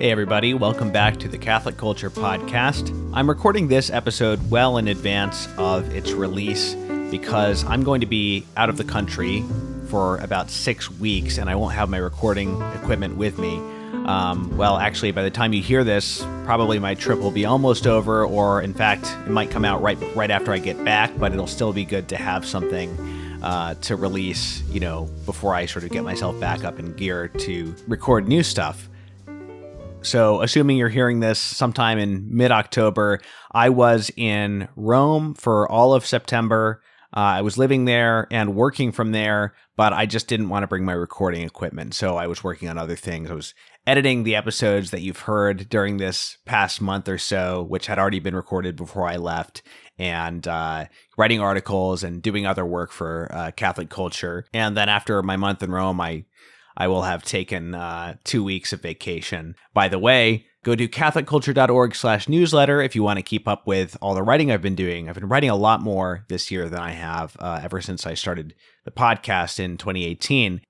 Hey everybody, welcome back to the Catholic Culture Podcast. I'm recording this episode well in advance of its release because I'm going to be out of the country for about 6 weeks and I won't have my recording equipment with me. Actually, by the time you hear this, probably my trip will be almost over, or in fact, it might come out right after I get back, but it'll still be good to have something to release, before I sort of get myself back up in gear to record new stuff. So assuming you're hearing this sometime in mid-October, I was in Rome for all of September. I was living there and working from there, but I just didn't want to bring my recording equipment. So I was working on other things. I was editing the episodes that you've heard during this past month or so, which had already been recorded before I left, and writing articles and doing other work for Catholic Culture. And then after my month in Rome, I will have taken 2 weeks of vacation. By the way, go to catholicculture.org/newsletter if you want to keep up with all the writing I've been doing. I've been writing a lot more this year than I have ever since I started the podcast in 2018.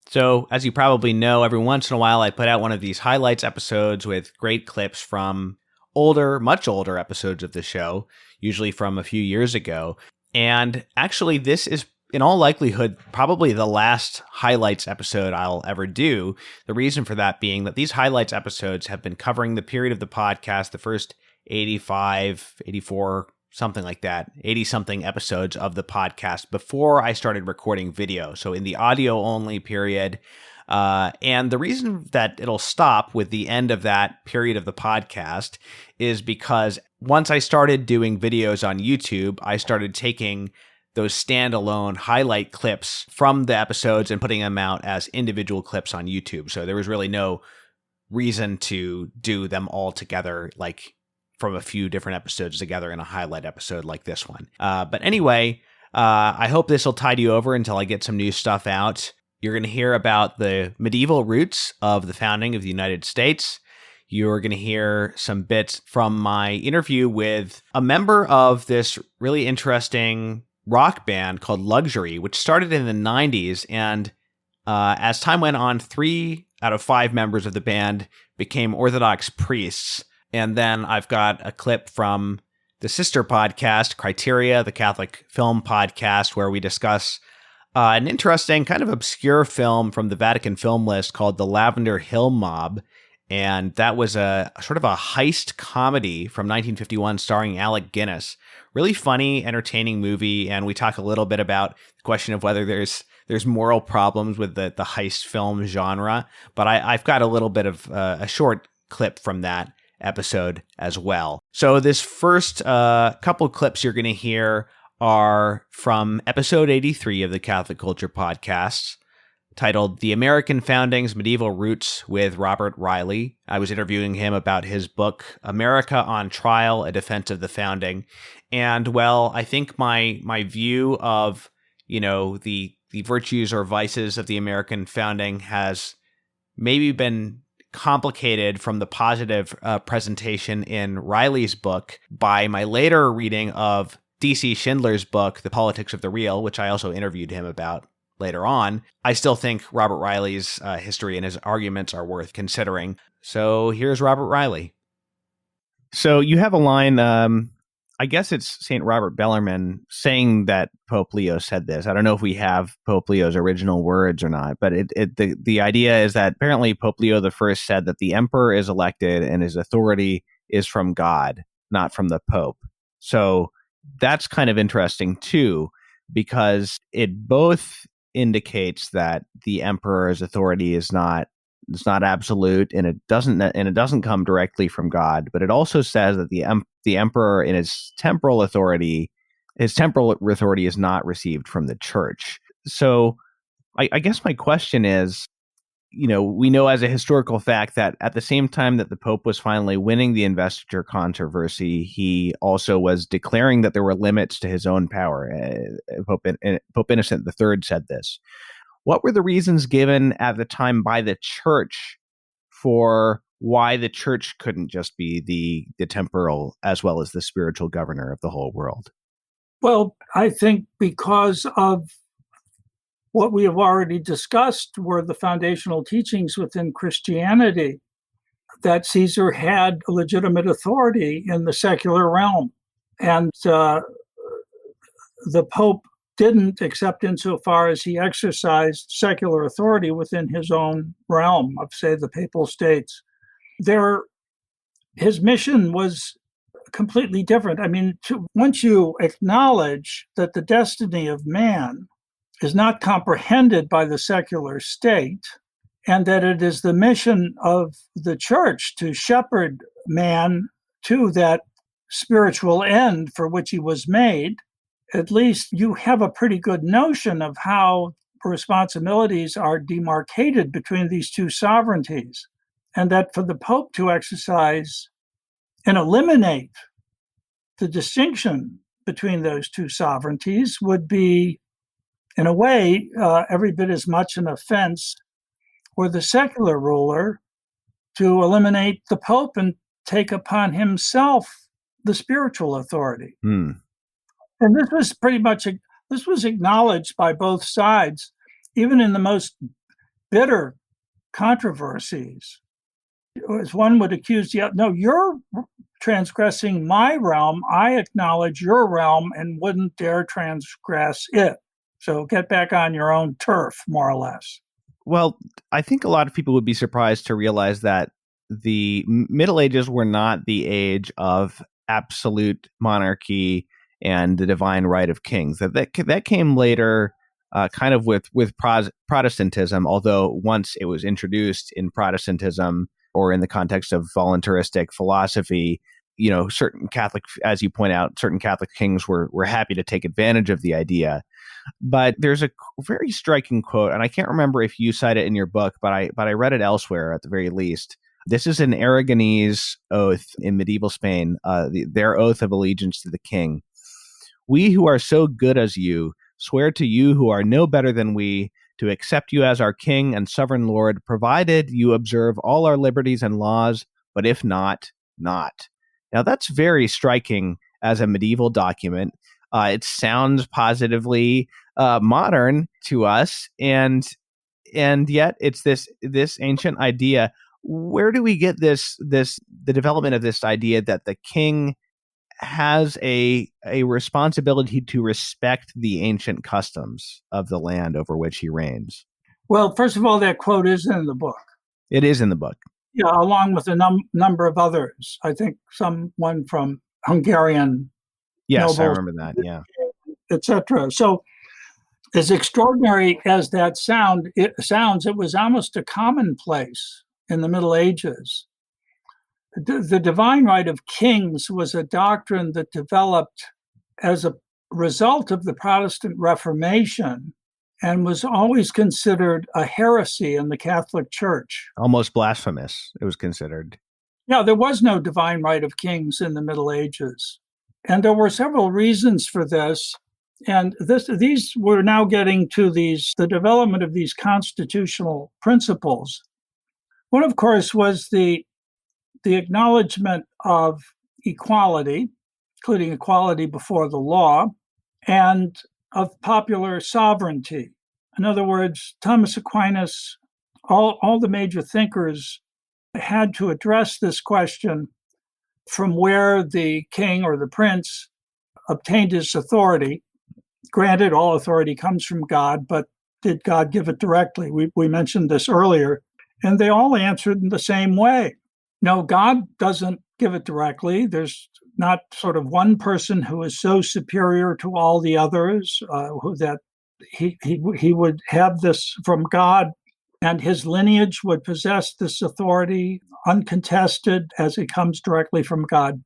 So, as you probably know, every once in a while I put out one of these highlights episodes with great clips from much older episodes of the show, usually from a few years ago. And actually, this is in all likelihood, probably the last highlights episode I'll ever do. The reason for that being that these highlights episodes have been covering the period of the podcast, the first 85, 84, something like that, 80-something episodes of the podcast before I started recording video. So in the audio-only period. And the reason that it'll stop with the end of that period of the podcast is because once I started doing videos on YouTube, I started taking those standalone highlight clips from the episodes and putting them out as individual clips on YouTube. So there was really no reason to do them all together, like from a few different episodes together in a highlight episode like this one. But anyway, I hope this will tide you over until I get some new stuff out. You're going to hear about the medieval roots of the founding of the United States. You're going to hear some bits from my interview with a member of this really interesting rock band called Luxury, which started in the 90s. And as time went on, 3 out of 5 members of the band became Orthodox priests. And then I've got a clip from the sister podcast, Criteria, the Catholic film podcast, where we discuss an interesting, kind of obscure film from the Vatican film list called The Lavender Hill Mob. And that was a sort of a heist comedy from 1951 starring Alec Guinness. Really funny, entertaining movie. And we talk a little bit about the question of whether there's moral problems with the heist film genre. But I've got a little bit of a short clip from that episode as well. So this first couple clips you're going to hear are from episode 83 of the Catholic Culture Podcast, titled The American Founding's Medieval Roots with Robert Reilly. I was interviewing him about his book, America on Trial, A Defense of the Founding. And well, I think my view of, the virtues or vices of the American founding has maybe been complicated from the positive presentation in Reilly's book by my later reading of D.C. Schindler's book, The Politics of the Real, which I also interviewed him about later on. I still think Robert Reilly's history and his arguments are worth considering. So here's Robert Reilly. So you have a line, I guess it's St. Robert Bellarmine saying that Pope Leo said this. I don't know if we have Pope Leo's original words or not, but the idea is that apparently Pope Leo I said that the emperor is elected and his authority is from God, not from the Pope. So that's kind of interesting too, because it both indicates that the emperor's authority is not absolute, and it doesn't come directly from God, but it also says that the emperor in his temporal authority is not received from the church. So I guess my question is, we know as a historical fact that at the same time that the Pope was finally winning the investiture controversy, he also was declaring that there were limits to his own power. Pope Innocent III said this. What were the reasons given at the time by the church for why the church couldn't just be the temporal as well as the spiritual governor of the whole world? Well, I think because of what we have already discussed were the foundational teachings within Christianity. that Caesar had legitimate authority in the secular realm. And the Pope didn't, except insofar as he exercised secular authority within his own realm of, say, the Papal States. His mission was completely different. I mean, once you acknowledge that the destiny of man is not comprehended by the secular state, and that it is the mission of the church to shepherd man to that spiritual end for which he was made, at least you have a pretty good notion of how responsibilities are demarcated between these two sovereignties. And that for the Pope to exercise and eliminate the distinction between those two sovereignties would be, in a way, every bit as much an offense for the secular ruler to eliminate the Pope and take upon himself the spiritual authority. And this was this was acknowledged by both sides, even in the most bitter controversies. As one would accuse the other, no, you're transgressing my realm. I acknowledge your realm and wouldn't dare transgress it. So get back on your own turf, more or less. Well, I think a lot of people would be surprised to realize that the Middle Ages were not the age of absolute monarchy and the divine right of kings. That came later, kind of with Protestantism, although once it was introduced in Protestantism or in the context of voluntaristic philosophy, certain Catholic, as you point out, certain Catholic kings were happy to take advantage of the idea. But there's a very striking quote, and I can't remember if you cite it in your book, but I read it elsewhere at the very least. This is an Aragonese oath in medieval Spain, their oath of allegiance to the king. "We who are so good as you swear to you who are no better than we to accept you as our king and sovereign lord, provided you observe all our liberties and laws, but if not, not." Now that's very striking as a medieval document. It sounds positively modern to us, and yet it's this ancient idea. Where do we get the development of this idea that the king has a responsibility to respect the ancient customs of the land over which he reigns? Well, first of all, that quote is in the book. It is in the book. Yeah, along with a number of others. I think someone from Hungarian. Yes, nobles, I remember that. Yeah, etc. So, as extraordinary as that sounds, it was almost a commonplace in the Middle Ages. The divine right of kings was a doctrine that developed as a result of the Protestant Reformation and was always considered a heresy in the Catholic Church. almost blasphemous, it was considered. Yeah, there was no divine right of kings in the Middle Ages. And there were several reasons for this. And these we're now getting to the development of these constitutional principles. One, of course, was the acknowledgement of equality, including equality before the law, and of popular sovereignty. In other words, Thomas Aquinas, all the major thinkers had to address this question from where the king or the prince obtained his authority. Granted, all authority comes from God, but did God give it directly? We mentioned this earlier, and they all answered in the same way. No, God doesn't give it directly. There's not sort of one person who is so superior to all the others that he would have this from God, and his lineage would possess this authority uncontested as it comes directly from God.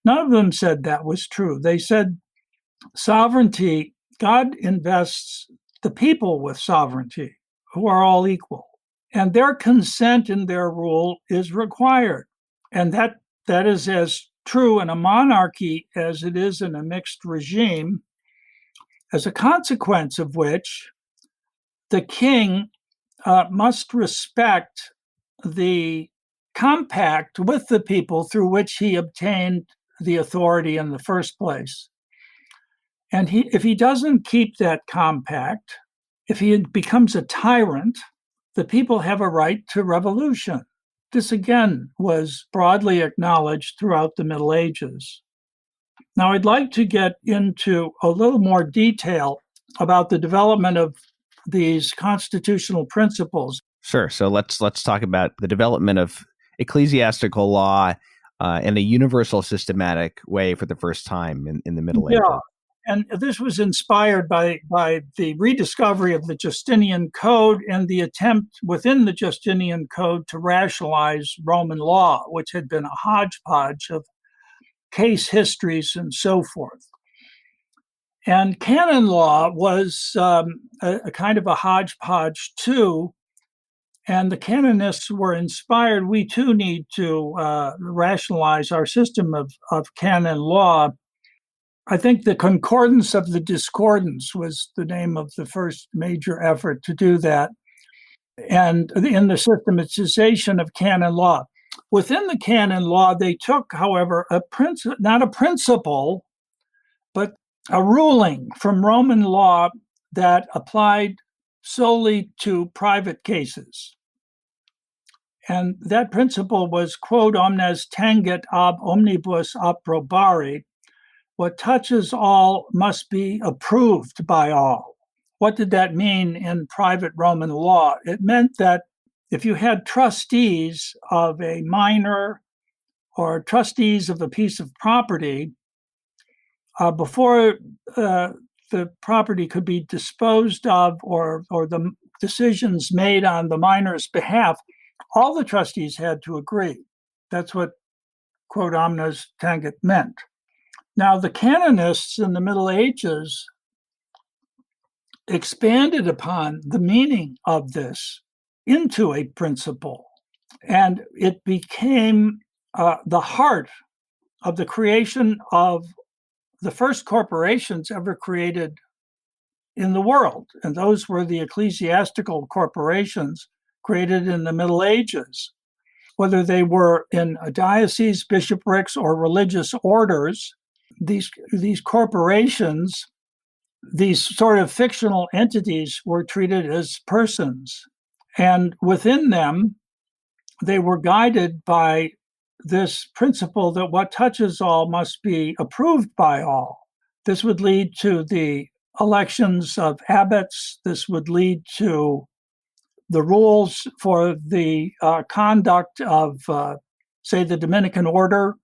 None of them said that was true. They said sovereignty, God invests the people with sovereignty, who are all equal, and their consent in their rule is required. And that is as true in a monarchy as it is in a mixed regime, as a consequence of which the king must respect the compact with the people through which he obtained the authority in the first place. And if he doesn't keep that compact, if he becomes a tyrant, the people have a right to revolution. This again was broadly acknowledged throughout the Middle Ages. Now, I'd like to get into a little more detail about the development of these constitutional principles. Sure. So let's talk about the development of ecclesiastical law in a universal systematic way for the first time in the Middle Ages. And this was inspired by the rediscovery of the Justinian Code and the attempt within the Justinian Code to rationalize Roman law, which had been a hodgepodge of case histories and so forth. And canon law was a kind of a hodgepodge too. And the canonists were inspired. We too need to rationalize our system of canon law. I think the Concordance of the Discordance was the name of the first major effort to do that. And in the systematization of canon law. Within the canon law, they took, however, not a principle, but a ruling from Roman law that applied solely to private cases. And that principle was, quod omnes tangit ab omnibus approbari, what touches all must be approved by all. What did that mean in private Roman law? It meant that if you had trustees of a minor or trustees of a piece of property, before the property could be disposed of or the decisions made on the minor's behalf, all the trustees had to agree. That's what quod omnes tangit meant. Now, the canonists in the Middle Ages expanded upon the meaning of this into a principle, and it became the heart of the creation of the first corporations ever created in the world. And those were the ecclesiastical corporations created in the Middle Ages, whether they were in a diocese, bishoprics, or religious orders. These corporations, these sort of fictional entities, were treated as persons. And within them, they were guided by this principle that what touches all must be approved by all. This would lead to the elections of abbots. This would lead to the rules for the conduct of, say, the Dominican order.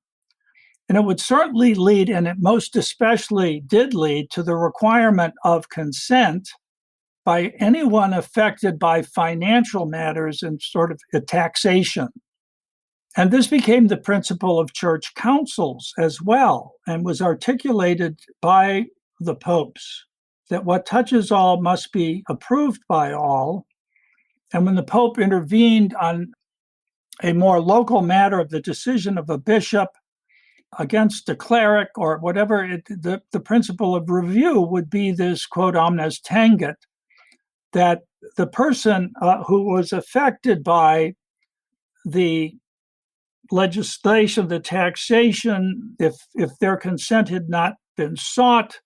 And it would certainly lead, and it most especially did lead, to the requirement of consent by anyone affected by financial matters and sort of a taxation. And this became the principle of church councils as well, and was articulated by the popes, that what touches all must be approved by all. And when the Pope intervened on a more local matter of the decision of a bishop against a cleric or whatever, the principle of review would be this quod omnes tangit, that the person who was affected by the legislation, the taxation, if their consent had not been sought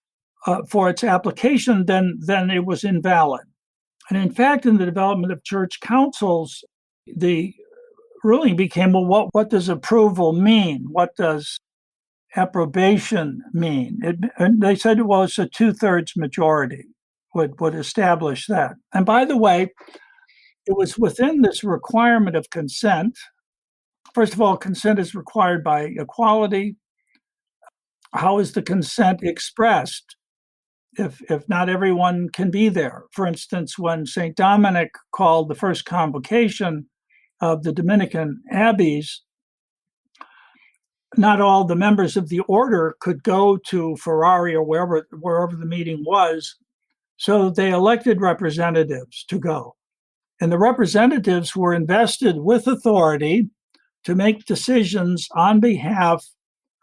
for its application, then it was invalid. And in fact, in the development of church councils, the ruling became, well, what does approval mean? What does approbation mean? And they said, well, it's a 2/3 majority would establish that. And by the way, it was within this requirement of consent. First of all, consent is required by equality. How is the consent expressed if not everyone can be there? For instance, when St. Dominic called the first convocation of the Dominican abbeys, not all the members of the order could go to Ferrari or wherever the meeting was, so they elected representatives to go. And the representatives were invested with authority to make decisions on behalf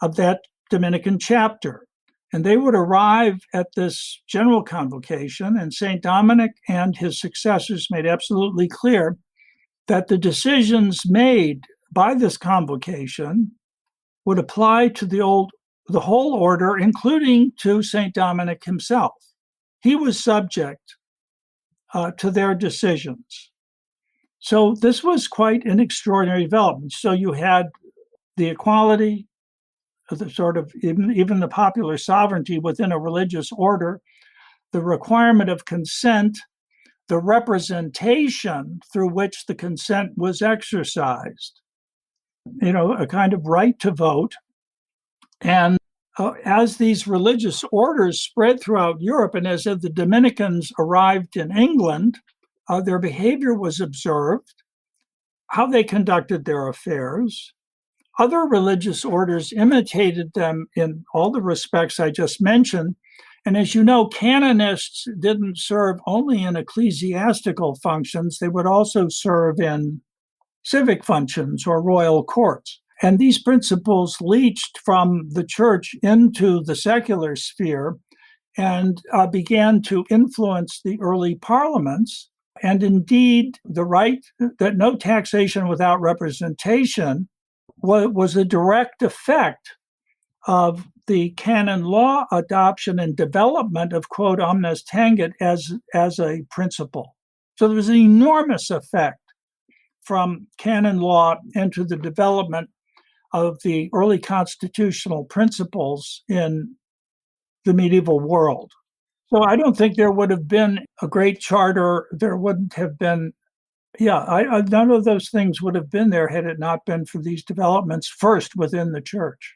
of that Dominican chapter. And they would arrive at this general convocation, and St. Dominic and his successors made absolutely clear that the decisions made by this convocation would apply to the whole order, including to St. Dominic himself. He was subject to their decisions. So this was quite an extraordinary development. So you had the equality, the sort of even the popular sovereignty within a religious order, the requirement of consent, the representation through which the consent was exercised, a kind of right to vote. And as these religious orders spread throughout Europe, and as the Dominicans arrived in England, their behavior was observed, how they conducted their affairs. Other religious orders imitated them in all the respects I just mentioned. And as you know, canonists didn't serve only in ecclesiastical functions, they would also serve in civic functions or royal courts. And these principles leached from the church into the secular sphere and began to influence the early parliaments. And indeed, the right that no taxation without representation was a direct effect of the canon law adoption and development of quod omnes tangit as a principle. So there was an enormous effect from canon law into the development of the early constitutional principles in the medieval world. So I don't think there would have been a great charter. There wouldn't have been, none of those things would have been there had it not been for these developments first within the church.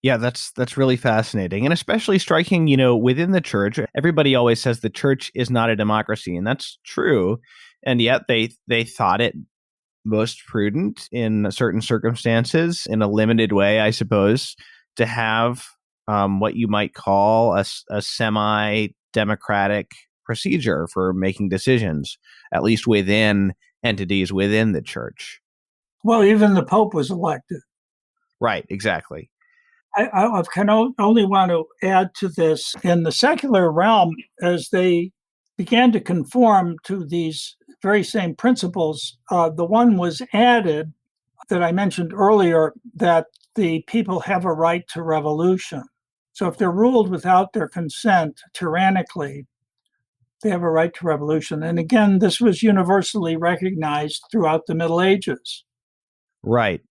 Yeah, that's really fascinating, and especially striking, within the church. Everybody always says the church is not a democracy, and that's true. And yet they thought it most prudent in certain circumstances, in a limited way, I suppose, to have what you might call a semi-democratic procedure for making decisions, at least within entities within the church. Well, even the Pope was elected. Right, exactly. I can only want to add to this. In the secular realm, as they began to conform to these very same principles, the one was added that I mentioned earlier, that the people have a right to revolution. So if they're ruled without their consent tyrannically, they have a right to revolution. And again, this was universally recognized throughout the Middle Ages. Right.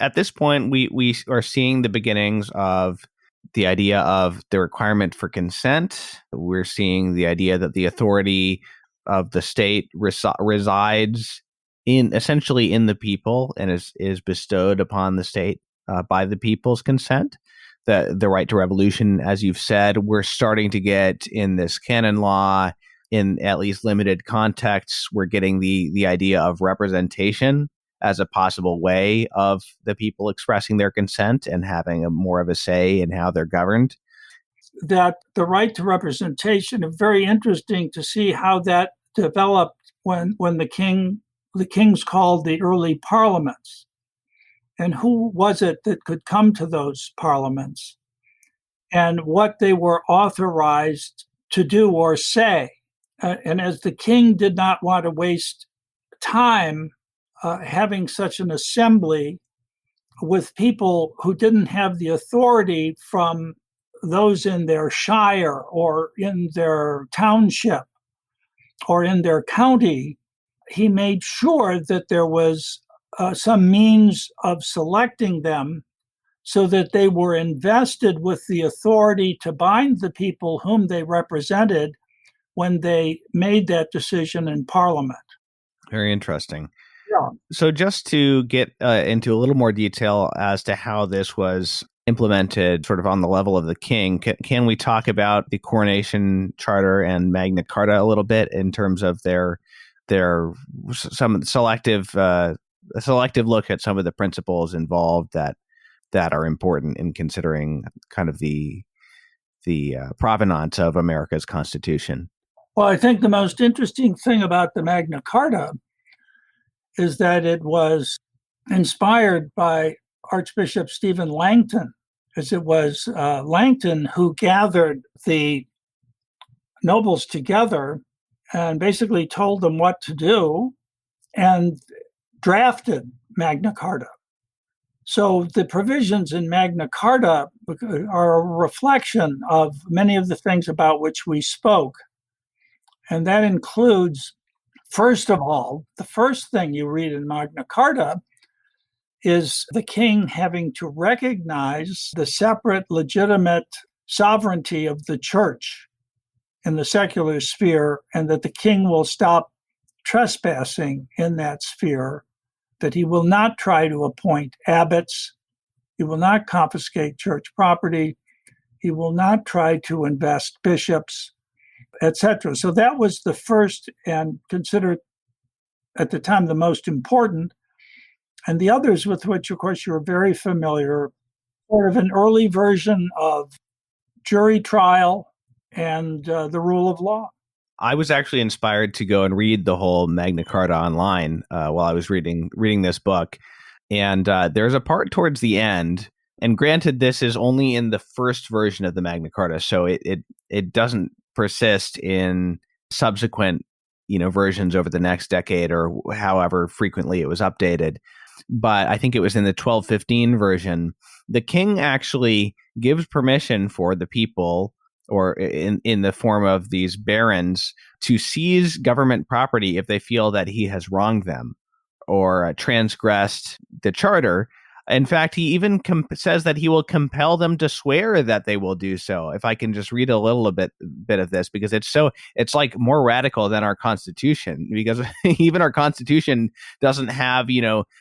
At this point, we are seeing the beginnings of the idea of the requirement for consent. We're seeing the idea that the authority of the state resides essentially in the people and is bestowed upon the state by the people's consent. The right to revolution, as you've said, we're starting to get in this canon law, in at least limited contexts. We're getting the idea of representation as a possible way of the people expressing their consent and having more of a say in how they're governed. That the right to representation is very interesting to see how that developed when the kings called the early parliaments. And who was it that could come to those parliaments and what they were authorized to do or say. And as the king did not want to waste time having such an assembly with people who didn't have the authority from those in their shire or in their township or in their county, he made sure that there was some means of selecting them so that they were invested with the authority to bind the people whom they represented when they made that decision in Parliament. Very interesting. Yeah. So just to get into a little more detail as to how this was implemented sort of on the level of the king, can we talk about the coronation charter and Magna Carta a little bit in terms of their some selective look at some of the principles involved that are important in considering kind of the provenance of America's Constitution? Well, I think the most interesting thing about the Magna Carta is that it was inspired by Archbishop Stephen Langton, as it was Langton who gathered the nobles together and basically told them what to do and drafted Magna Carta. So the provisions in Magna Carta are a reflection of many of the things about which we spoke. And that includes First of all, the first thing you read in Magna Carta is the king having to recognize the separate, legitimate sovereignty of the church in the secular sphere, and that the king will stop trespassing in that sphere, that he will not try to appoint abbots, he will not confiscate church property, he will not try to invest bishops, etc. So that was the first and considered at the time the most important. And the others with which, of course, you're very familiar, sort of an early version of jury trial and the rule of law. I was actually inspired to go and read the whole Magna Carta online while I was reading this book. And there's a part towards the end, and granted, this is only in the first version of the Magna Carta, so it doesn't persist in subsequent versions over the next decade or however frequently it was updated. But I think it was in the 1215 version. The king actually gives permission for the people, or in the form of these barons, to seize government property if they feel that he has wronged them or transgressed the charter. In fact, he even says that he will compel them to swear that they will do so. If I can just read a little bit of this, because it's like more radical than our Constitution, because even our Constitution doesn't have,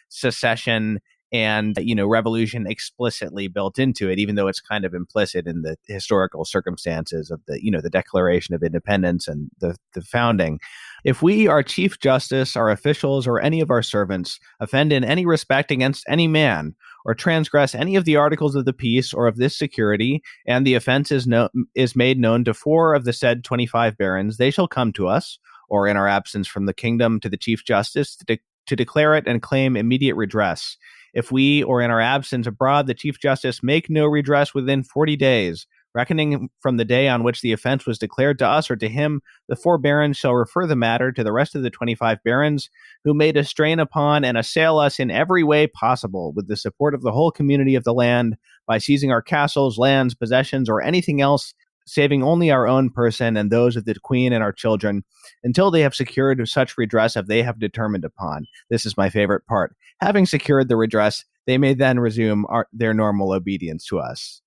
secession and, revolution explicitly built into it, even though it's kind of implicit in the historical circumstances of the Declaration of Independence and the founding. If we, our Chief Justice, our officials, or any of our servants, offend in any respect against any man, or transgress any of the articles of the peace or of this security, and the offense is made known to 4 of the said 25 barons, they shall come to us, or in our absence from the kingdom to the Chief Justice, to declare it and claim immediate redress. If we, or in our absence abroad, the Chief Justice make no redress within 40 days, reckoning from the day on which the offense was declared to us or to him, the 4 barons shall refer the matter to the rest of the 25 barons, who may distrain upon and assail us in every way possible, with the support of the whole community of the land, by seizing our castles, lands, possessions, or anything else, saving only our own person and those of the queen and our children, until they have secured such redress as they have determined upon. This is my favorite part. Having secured the redress, they may then resume their normal obedience to us,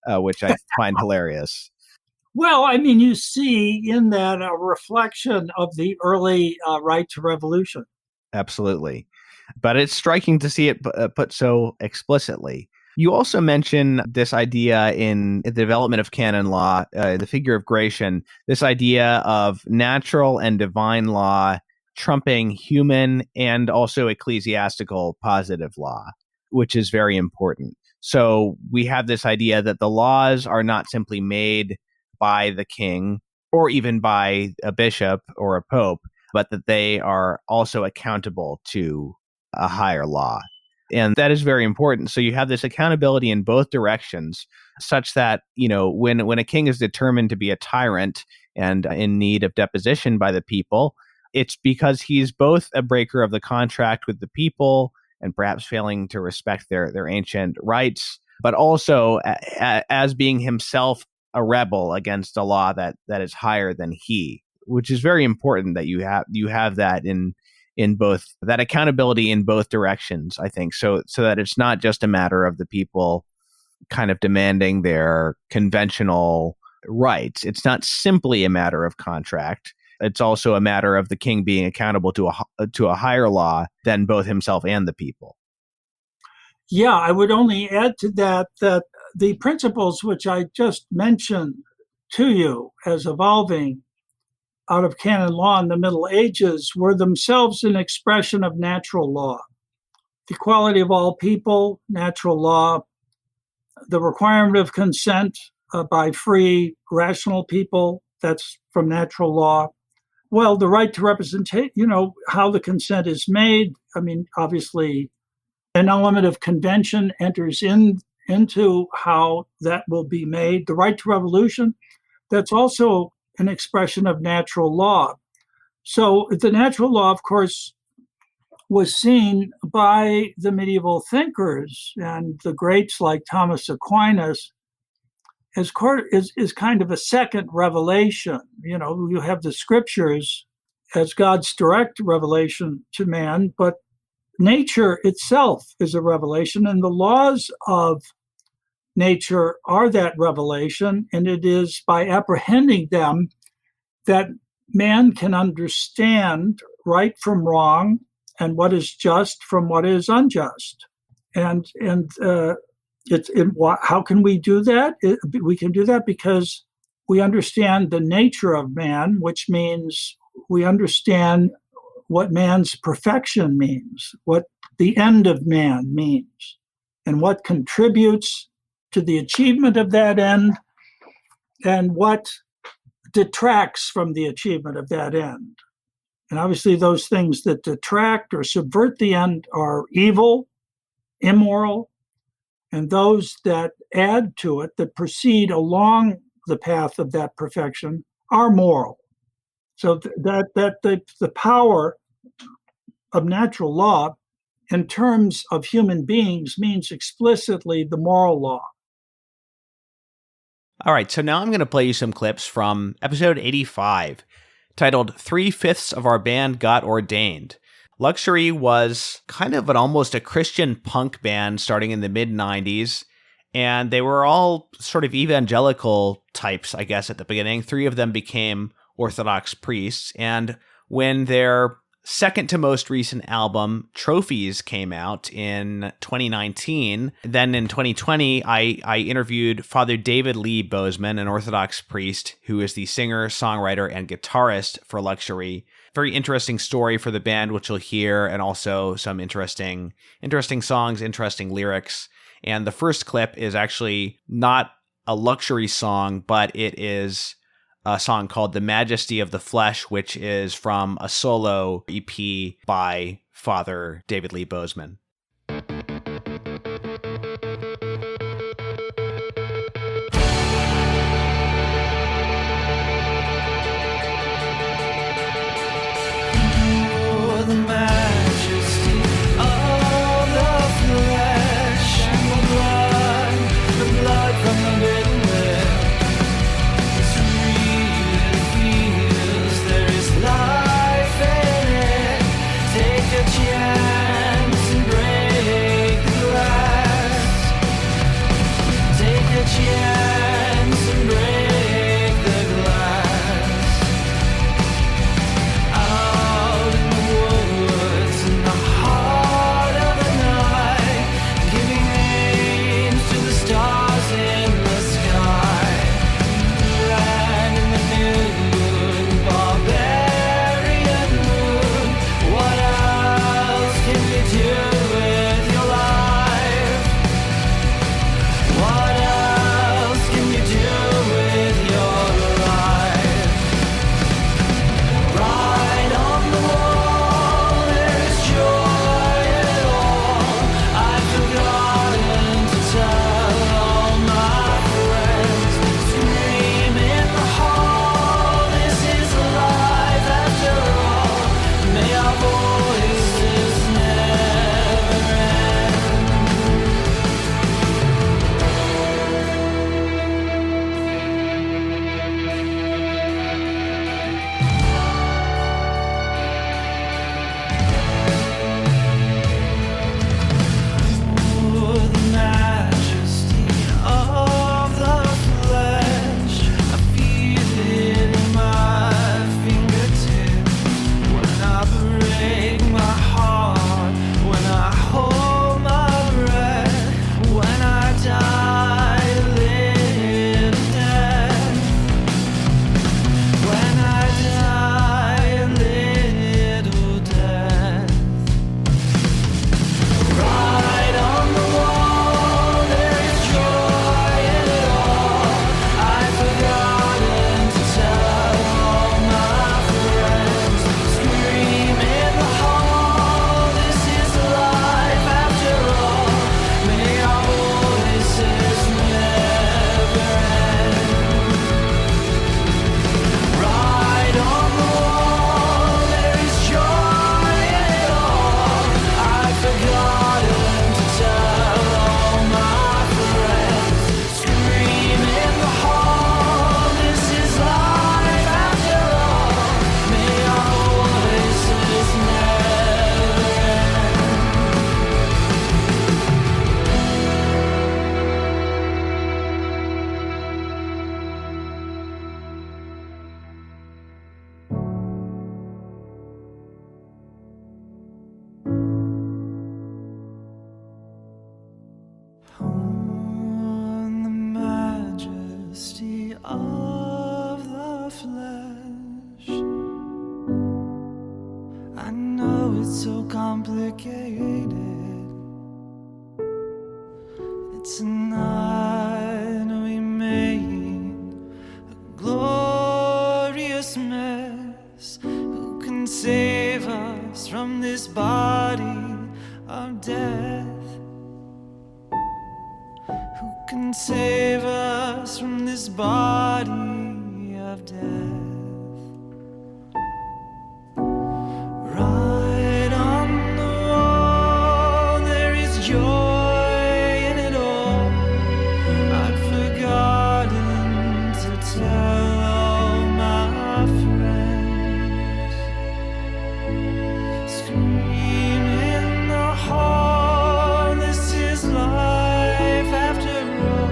which I find hilarious. Well, I mean, you see in that a reflection of the early right to revolution. Absolutely. But it's striking to see it put so explicitly. You also mention this idea in the development of canon law, the figure of Gratian, this idea of natural and divine law trumping human and also ecclesiastical positive law, which is very important. So we have this idea that the laws are not simply made by the king or even by a bishop or a pope, but that they are also accountable to a higher law. And that is very important. So you have this accountability in both directions, such that, when a king is determined to be a tyrant and in need of deposition by the people, it's because he's both a breaker of the contract with the people and perhaps failing to respect their ancient rights, but also as being himself a rebel against a law that is higher than he, which is very important that you have that in both, that accountability in both directions, I think, so that it's not just a matter of the people kind of demanding their conventional rights. It's not simply a matter of contract. It's also a matter of the king being accountable to a higher law than both himself and the people. Yeah, I would only add to that the principles which I just mentioned to you as evolving out of canon law in the Middle Ages were themselves an expression of natural law. The equality of all people, natural law, the requirement of consent by free, rational people, that's from natural law. Well, the right to representation, how the consent is made. I mean, obviously, an element of convention enters into how that will be made. The right to revolution, that's also an expression of natural law. So the natural law, of course, was seen by the medieval thinkers and the greats like Thomas Aquinas as kind of a second revelation. You have the scriptures as God's direct revelation to man, but nature itself is a revelation, and the laws of nature are that revelation, and it is by apprehending them that man can understand right from wrong and what is just from what is unjust. And how can we do that? We can do that because we understand the nature of man, which means we understand what man's perfection means, what the end of man means, and what contributes to the achievement of that end, and what detracts from the achievement of that end. And obviously, those things that detract or subvert the end are evil, immoral, and those that add to it, that proceed along the path of that perfection, are moral. So that the power of natural law in terms of human beings means explicitly the moral law. All right, so now I'm going to play you some clips from episode 85, titled 3/5 of Our Band Got Ordained. Luxury was kind of almost a Christian punk band starting in the mid-90s, and they were all sort of evangelical types, I guess, at the beginning. 3 of them became Orthodox priests, and when their second to most recent album, Trophies, came out in 2019. Then in 2020, I interviewed Father David Lee Bozeman, an Orthodox priest who is the singer, songwriter, and guitarist for Luxury. Very interesting story for the band, which you'll hear, and also some interesting songs, interesting lyrics. And the first clip is actually not a Luxury song, but it is a song called The Majesty of the Flesh, which is from a solo EP by Father David Lee Bozeman. Chance and complicated. It's a night we made a glorious mess. Who can save us from this body of death? Who can save us from this body of death? Right on the wall, there is joy in it all. I'd forgotten to tell all my friends. Scream in the hall, this is life after all.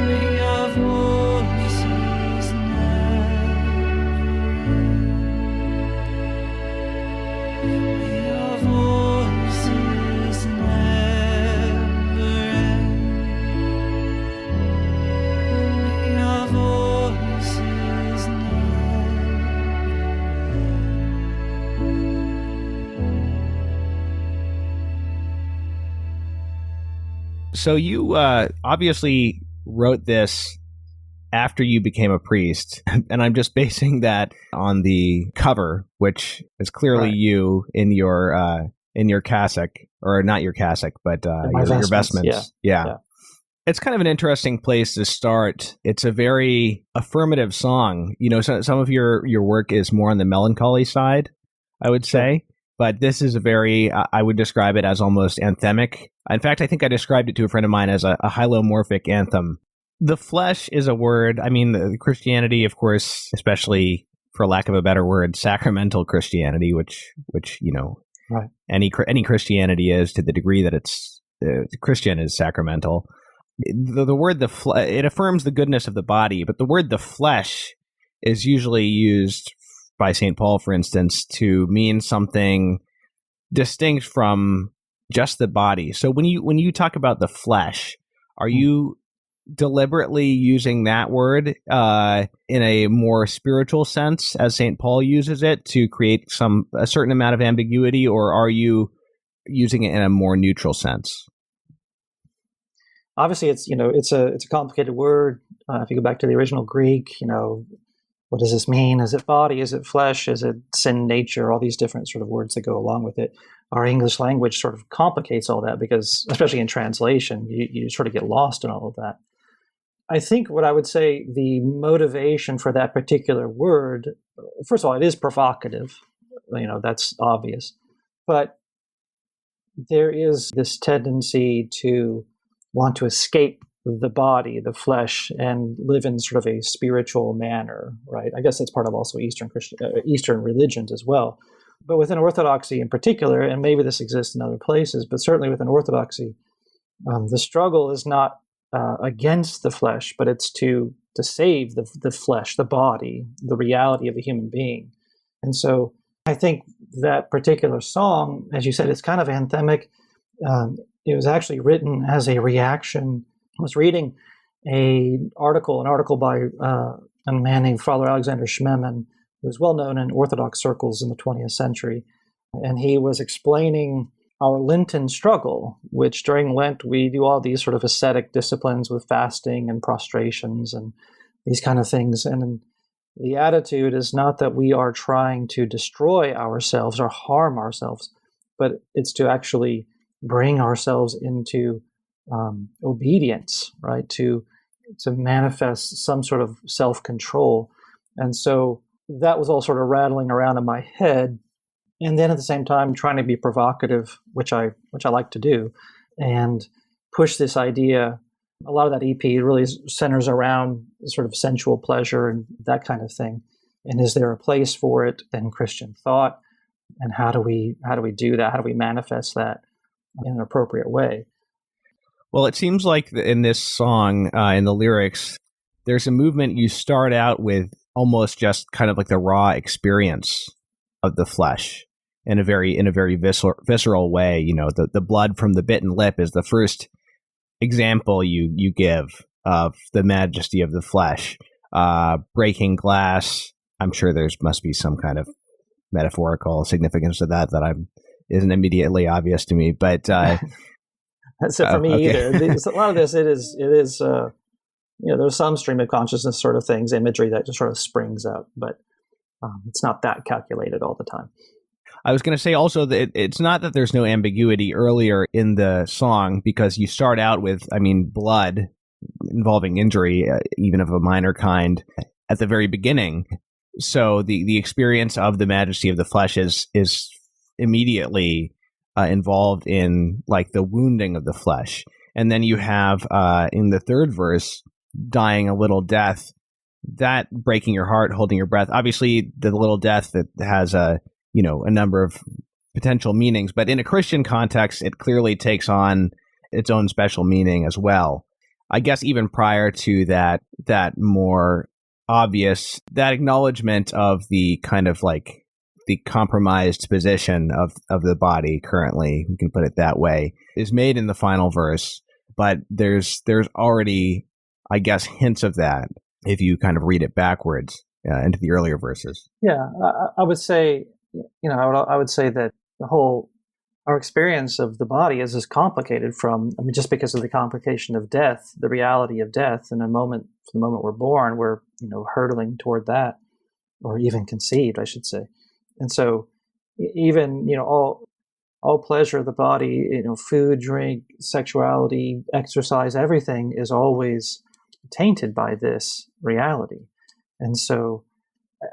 May our voices never end. May our voices never end. May our voices never So you obviously wrote this after you became a priest, and I'm just basing that on the cover, which is clearly Right. you in your cassock, or not your cassock, but my your vestments, vestments. yeah. It's kind of an interesting place to start. It's a very affirmative song. You know, some of your work is more on the melancholy side, I would say. But this is a very, I would describe it as almost anthemic. In fact, I think I described it to a friend of mine as a hylomorphic anthem. The flesh is a word. I mean, the Christianity, of course, especially for lack of a better word, sacramental Christianity, which you know, Right. any Christianity is, to the degree that it's Christian is sacramental. The word it affirms the goodness of the body, but the word the flesh is usually used by St. Paul, for instance, to mean something distinct from just the body. So when you talk about the flesh, are you deliberately using that word in a more spiritual sense, as St. Paul uses it, to create a certain amount of ambiguity, or are you using it in a more neutral sense? Obviously, it's a complicated word. If you go back to the original Greek, what does this mean? Is it body? Is it flesh? Is it sin nature? All these different sort of words that go along with it. Our English language sort of complicates all that because, especially in translation, you sort of get lost in all of that. I think what I would say the motivation for that particular word, first of all, it is provocative. That's obvious. But there is this tendency to want to escape the body, the flesh, and live in sort of a spiritual manner, right? I guess that's part of also Eastern religions as well. But within Orthodoxy in particular, and maybe this exists in other places, but certainly within Orthodoxy, the struggle is not against the flesh, but it's to save the flesh, the body, the reality of a human being. And so I think that particular song, as you said, it's kind of anthemic. It was actually written as a reaction. I was reading an article by a man named Father Alexander Schmemann, who was well known in Orthodox circles in the 20th century. And he was explaining our Lenten struggle, which during Lent we do all these sort of ascetic disciplines with fasting and prostrations and these kind of things. And the attitude is not that we are trying to destroy ourselves or harm ourselves, but it's to actually bring ourselves into obedience, right? To manifest some sort of self-control. And so that was all sort of rattling around in my head. And then at the same time, trying to be provocative, which I like to do, and push this idea. A lot of that EP really centers around sort of sensual pleasure and that kind of thing. And is there a place for it in Christian thought? And how do we do that? How do we manifest that in an appropriate way? Well, it seems like in this song, in the lyrics, there's a movement. You start out with almost just kind of like the raw experience of the flesh in a very visceral way. You know, the blood from the bitten lip is the first example you give of the majesty of the flesh. Breaking glass. I'm sure must be some kind of metaphorical significance to that I'm isn't immediately obvious to me. But that's it for me okay. either. A lot of this, it is. There's some stream of consciousness sort of things, imagery that just sort of springs up, but it's not that calculated all the time. I was going to say also that it's not that there's no ambiguity earlier in the song, because you start out with, blood involving injury, even of a minor kind, at the very beginning. So the experience of the majesty of the flesh is immediately involved in like the wounding of the flesh. And then you have in the third verse, dying a little death, that breaking your heart, holding your breath. Obviously, the little death that has a number of potential meanings, but in a Christian context, it clearly takes on its own special meaning as well. I guess even prior to that more obvious, that acknowledgement of the kind of like the compromised position of the body currently, we can put it that way, is made in the final verse, but there's already, I guess, hints of that if you kind of read it backwards into the earlier verses. Yeah, I would say, I would say that our experience of the body is as complicated just because of the complication of death, the reality of death. And from the moment we're born, we're, hurtling toward that, or even conceived, I should say. And so even, all pleasure of the body, food, drink, sexuality, exercise, everything is always tainted by this reality. And so,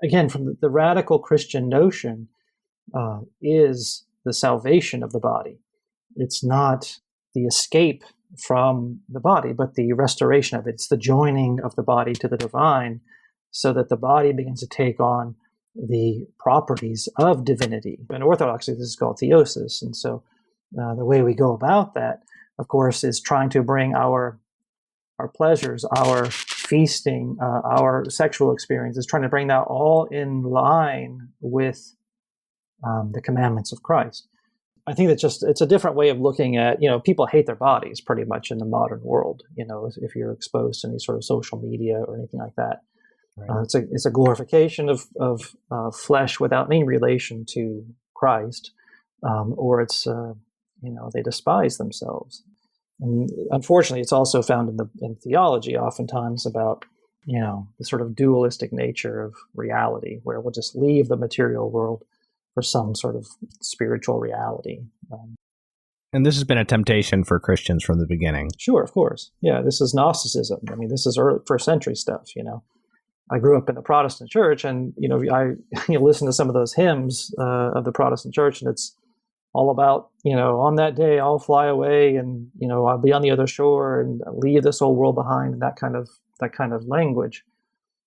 again, from the radical Christian notion is the salvation of the body. It's not the escape from the body, but the restoration of it. It's the joining of the body to the divine, so that the body begins to take on the properties of divinity. In Orthodoxy, this is called theosis. And so the way we go about that, of course, is trying to bring our pleasures, our feasting, our sexual experiences, trying to bring that all in line with the commandments of Christ. I think it's a different way of looking at, people hate their bodies pretty much in the modern world, if you're exposed to any sort of social media or anything like that. Right. It's a glorification of flesh without any relation to Christ, or it's, they despise themselves. And unfortunately, it's also found in theology oftentimes about, the sort of dualistic nature of reality, where we'll just leave the material world for some sort of spiritual reality. And this has been a temptation for Christians from the beginning. Sure, of course. Yeah, this is Gnosticism. This is early first century stuff, I grew up in the Protestant church, and, I listen to some of those hymns of the Protestant church, and it's all about, on that day I'll fly away, and, I'll be on the other shore and leave this old world behind, and that kind of language,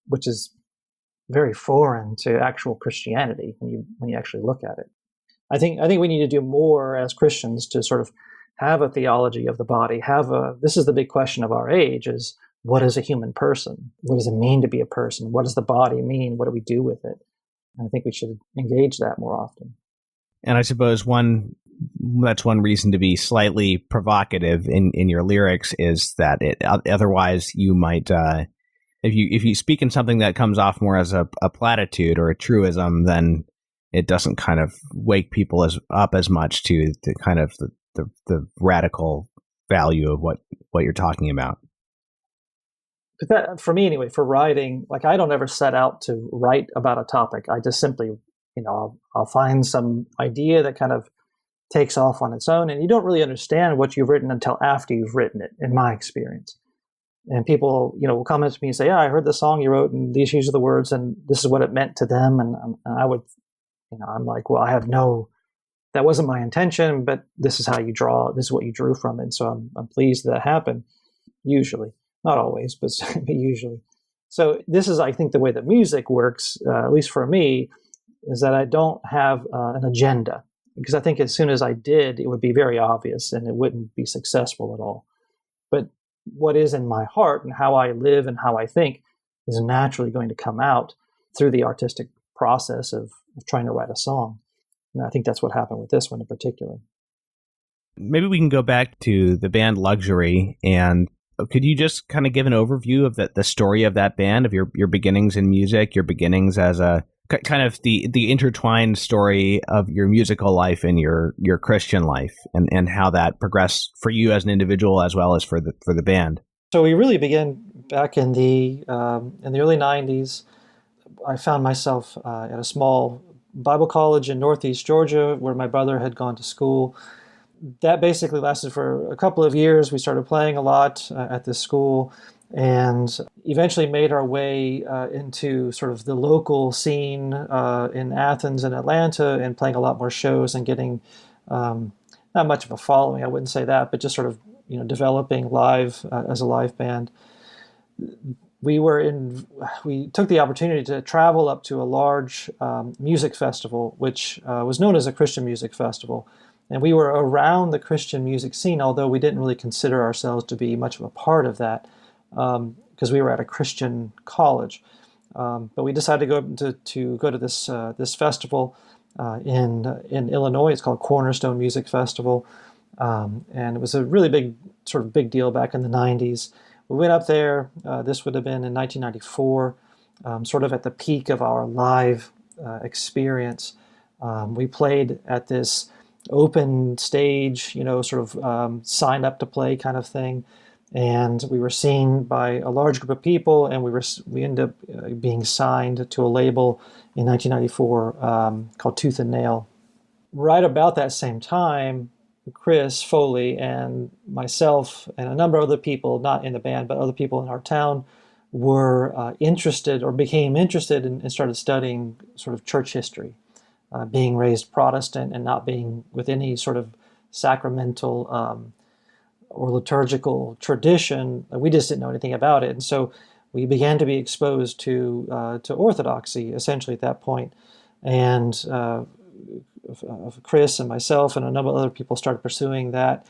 which is very foreign to actual Christianity when you actually look at it. I think we need to do more as Christians to sort of have a theology of the body. This is the big question of our age: is what is a human person? What does it mean to be a person? What does the body mean? What do we do with it? And I think we should engage that more often. And I suppose that's one reason to be slightly provocative in your lyrics is that otherwise you might, if you speak in something that comes off more as a platitude or a truism, then it doesn't kind of wake people up as much to the kind of the radical value of what you're talking about. But that, for me anyway, for writing, like I don't ever set out to write about a topic. I just simply, I'll find some idea that kind of takes off on its own, and you don't really understand what you've written until after you've written it, in my experience. And people, will comment to me and say, "Yeah, I heard the song you wrote, and these are the words, and this is what it meant to them." And I would, I'm like, well, that wasn't my intention, but this is how you draw. This is what you drew from it. So I'm pleased that happened. Usually, not always, but usually. So this is, I think, the way that music works, at least for me, is that I don't have an agenda, because I think as soon as I did, it would be very obvious and it wouldn't be successful at all. But what is in my heart and how I live and how I think is naturally going to come out through the artistic process of trying to write a song. And I think that's what happened with this one in particular. Maybe we can go back to the band Luxury, and could you just kind of give an overview of the story of that band, of your beginnings in music, your beginnings as a kind of the intertwined story of your musical life and your Christian life, and how that progressed for you as an individual as well as for the band. So we really began back in the early '90s. I found myself at a small Bible college in Northeast Georgia where my brother had gone to school. That basically lasted for a couple of years. We started playing a lot at this school, and eventually made our way into sort of the local scene in Athens and Atlanta, and playing a lot more shows and getting not much of a following, I wouldn't say that, but just sort of developing live as a live band. We took the opportunity to travel up to a large music festival, which was known as a Christian music festival. And we were around the Christian music scene, although we didn't really consider ourselves to be much of a part of that, because we were at a Christian college. But we decided to go to this festival in Illinois. It's called Cornerstone Music Festival, and it was a really big deal back in the '90s. We went up there. This would have been in 1994, sort of at the peak of our live experience. We played at this open stage, sort of signed up to play kind of thing. And we were seen by a large group of people, and we ended up being signed to a label in 1994 called Tooth and Nail. Right about that same time, Chris Foley and myself and a number of other people, not in the band, but other people in our town, were interested or became interested and started studying sort of church history, being raised Protestant and not being with any sort of sacramental or liturgical tradition. We just didn't know anything about it. And so we began to be exposed to Orthodoxy, essentially, at that point. And Chris and myself and a number of other people started pursuing that.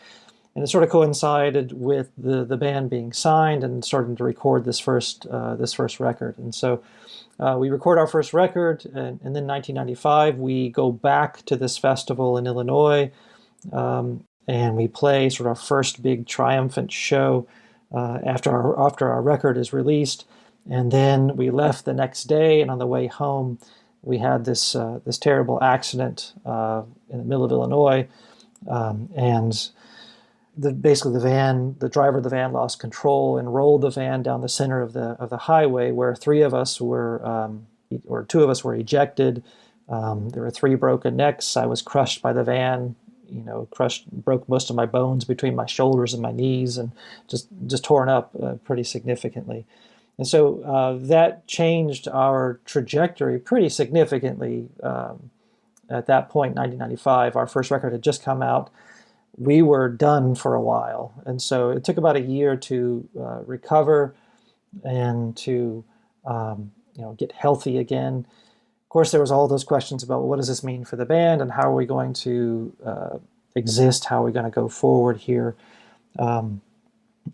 And it sort of coincided with the band being signed and starting to record this first record. And so we record our first record, and then 1995 we go back to this festival in Illinois, and we play sort of our first big triumphant show after our record is released. And then we left the next day, and on the way home, we had this terrible accident in the middle of Illinois, and basically the driver of the van lost control and rolled the van down the center of the highway, where two of us were ejected. There were 3 broken necks. I was crushed by the van. Broke most of my bones between my shoulders and my knees, and just torn up pretty significantly. And so that changed our trajectory pretty significantly. At that point, 1995, our first record had just come out. We were done for a while. And so it took about a year to recover and to get healthy again. Of course, there was all those questions about, well, what does this mean for the band, and how are we going to exist? How are we going to go forward here? And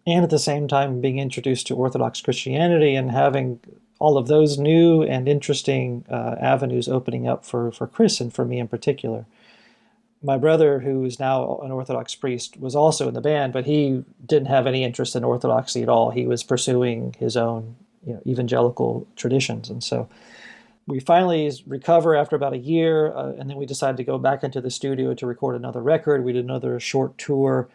at the same time, being introduced to Orthodox Christianity and having all of those new and interesting avenues opening up for Chris and for me in particular. My brother, who is now an Orthodox priest, was also in the band, but he didn't have any interest in Orthodoxy at all. He was pursuing his own evangelical traditions. And so we finally recover after about a year, and then we decided to go back into the studio to record another record. We did another short tour,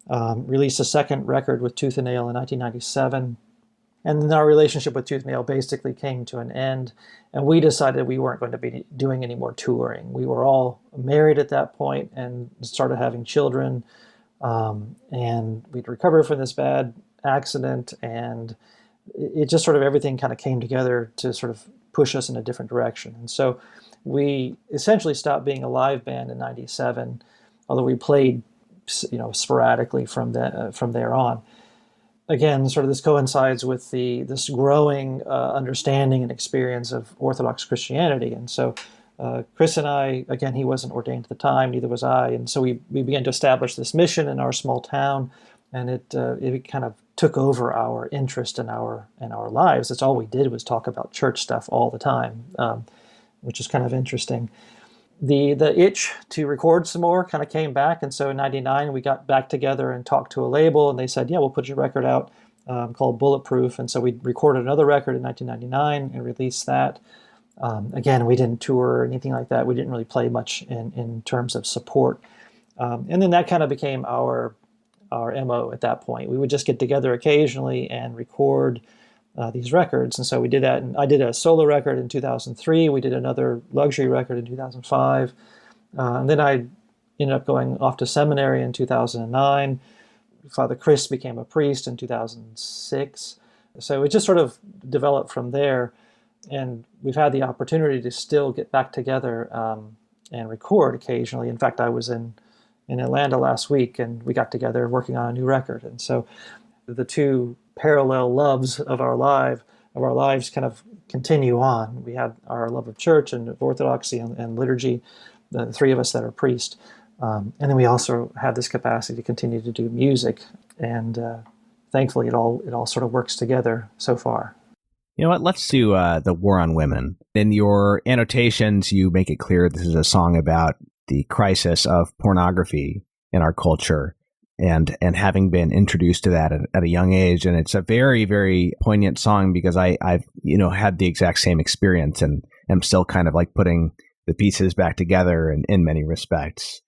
released a second record with Tooth and Nail in 1997. And then our relationship with Tooth and Nail basically came to an end, and we decided we weren't going to be doing any more touring. We were all married at that point and started having children, and we'd recovered from this bad accident, and it just sort of everything kind of came together to sort of push us in a different direction. And so we essentially stopped being a live band in '97, although we played sporadically from there on. Again, sort of this coincides with this growing understanding and experience of Orthodox Christianity. And so Chris and I, again, he wasn't ordained at the time, neither was I. And so we began to establish this mission in our small town, and it kind of took over our interest in our lives. That's all we did, was talk about church stuff all the time, which is kind of interesting. The itch to record some more kind of came back, and so in '99 we got back together and talked to a label, and they said, yeah, we'll put your record out called Bulletproof. And so we recorded another record in 1999 and released that. Again, we didn't tour or anything like that. We didn't really play much in terms of support. And then that kind of became our MO at that point. We would just get together occasionally and record these records. And so we did that. And I did a solo record in 2003. We did another luxury record in 2005. And then I ended up going off to seminary in 2009. Father Chris became a priest in 2006. So it just sort of developed from there. And we've had the opportunity to still get back together and record occasionally. In fact, I was in Atlanta last week, and we got together working on a new record. And so the two parallel loves of our lives kind of continue on. We had our love of church and of Orthodoxy and liturgy, the three of us that are priests. And then we also have this capacity to continue to do music. And thankfully, it all sort of works together so far. You know what? Let's do the War on Women. In your annotations, you make it clear this is a song about the crisis of pornography in our culture and having been introduced to that at a young age. And it's a very, very poignant song because I've had the exact same experience and am still kind of like putting the pieces back together in many respects.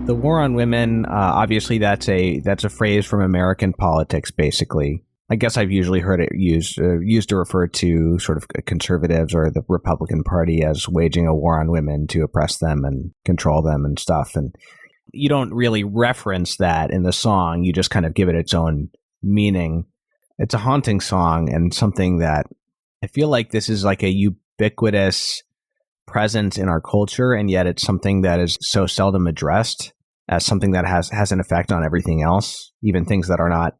The war on women, obviously that's a phrase from American politics, basically. I guess I've usually heard it used to refer to sort of conservatives or the Republican Party as waging a war on women to oppress them and control them and stuff. And you don't really reference that in the song. You just kind of give it its own meaning. It's a haunting song and something that I feel like this is like a ubiquitous presence in our culture, and yet it's something that is so seldom addressed as something that has an effect on everything else, even things that are not,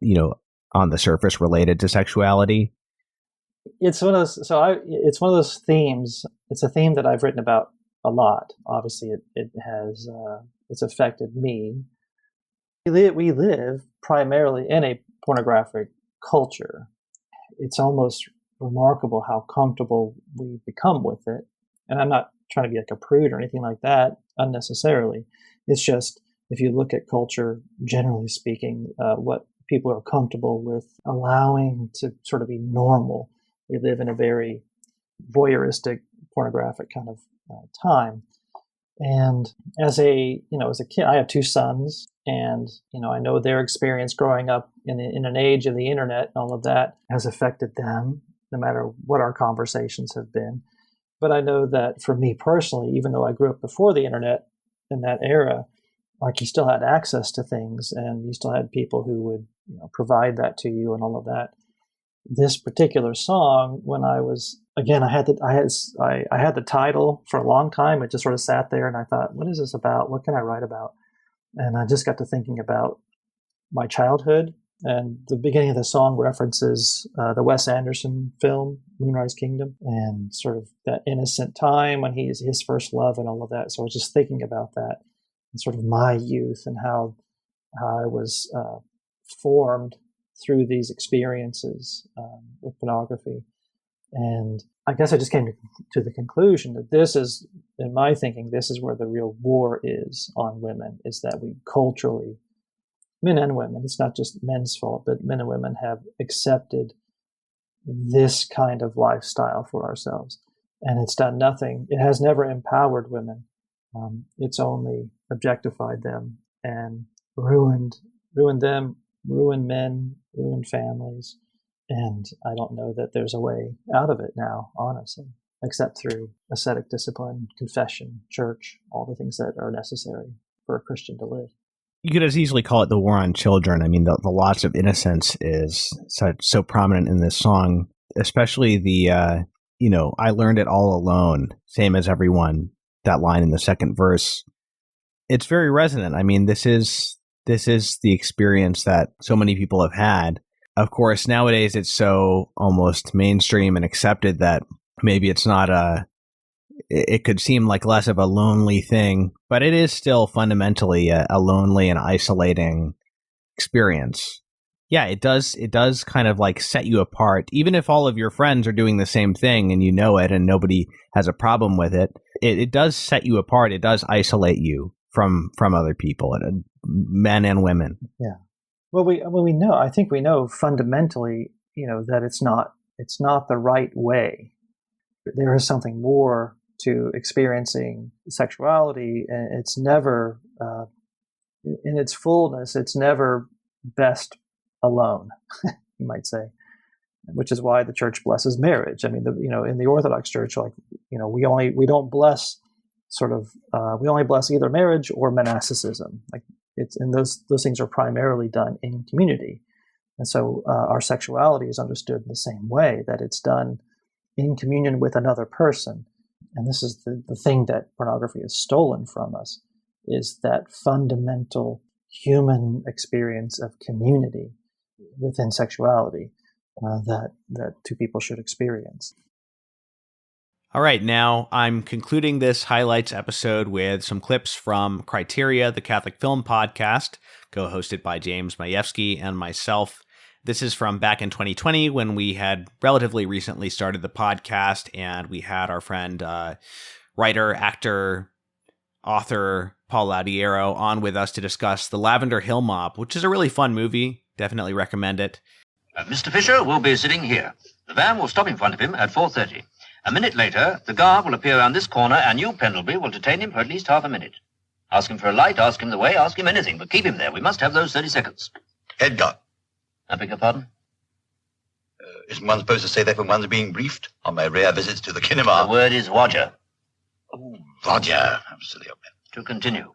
on the surface related to sexuality. It's one of those. It's one of those themes. It's a theme that I've written about a lot. Obviously, it has it's affected me. We live primarily in a pornographic culture. It's almost remarkable how comfortable we become with it. And I'm not trying to be like a prude or anything like that unnecessarily. It's just, if you look at culture, generally speaking, what people are comfortable with allowing to sort of be normal. We live in a very voyeuristic, pornographic kind of time. And as a kid, I have two sons, and I know their experience growing up in an age of the internet and all of that has affected them, no matter what our conversations have been. But I know that for me personally, even though I grew up before the internet in that era, like you still had access to things, and you still had people who would provide that to you and all of that. This particular song, when I was, again, I had the title for a long time. It just sort of sat there, and I thought, what is this about? What can I write about? And I just got to thinking about my childhood, and the beginning of the song references the Wes Anderson film, Moonrise Kingdom, and sort of that innocent time when he's his first love and all of that. So I was just thinking about that and sort of my youth and how I was formed through these experiences with pornography. And I guess I just came to the conclusion that this is, in my thinking, this is where the real war is on women, is that we culturally, men and women, it's not just men's fault, but men and women have accepted this kind of lifestyle for ourselves. And it's done nothing. It has never empowered women. It's only objectified them and ruined them, ruined men, ruined families. And I don't know that there's a way out of it now, honestly, except through ascetic discipline, confession, church, all the things that are necessary for a Christian to live. You could as easily call it the war on children. I mean, the loss of innocence is so prominent in this song, especially the, I learned it all alone, same as everyone, that line in the second verse. It's very resonant. I mean, this is the experience that so many people have had. Of course, nowadays it's so almost mainstream and accepted that maybe it's not it could seem like less of a lonely thing, but it is still fundamentally a lonely and isolating experience. Yeah, it does kind of like set you apart. Even if all of your friends are doing the same thing and you know it and nobody has a problem with it, it does set you apart. It does isolate you from other people, men and women. Yeah. Well, I think we know fundamentally, that it's not the right way. There is something more to experiencing sexuality, and it's never, in its fullness, it's never best alone, you might say, which is why the church blesses marriage. I mean, in the Orthodox Church, we don't bless we only bless either marriage or monasticism. And those things are primarily done in community. And so our sexuality is understood in the same way, that it's done in communion with another person. And this is the thing that pornography has stolen from us, is that fundamental human experience of community within sexuality that two people should experience. All right, now I'm concluding this highlights episode with some clips from Criteria, the Catholic Film Podcast, co-hosted by James Majewski and myself. This is from back in 2020 when we had relatively recently started the podcast, and we had our friend, writer, actor, author Paul Laudiero on with us to discuss The Lavender Hill Mob, which is a really fun movie. Definitely recommend it. Mr. Fisher will be sitting here. The van will stop in front of him at 4:30. A minute later, the guard will appear around this corner, and you, Pendleby, will detain him for at least half a minute. Ask him for a light, ask him the way, ask him anything, but keep him there. We must have those 30 seconds. Edgar. I beg your pardon? Isn't one supposed to say that when one's being briefed on my rare visits to the cinema? The word is Roger. Oh, Roger. I'm silly old man. To continue.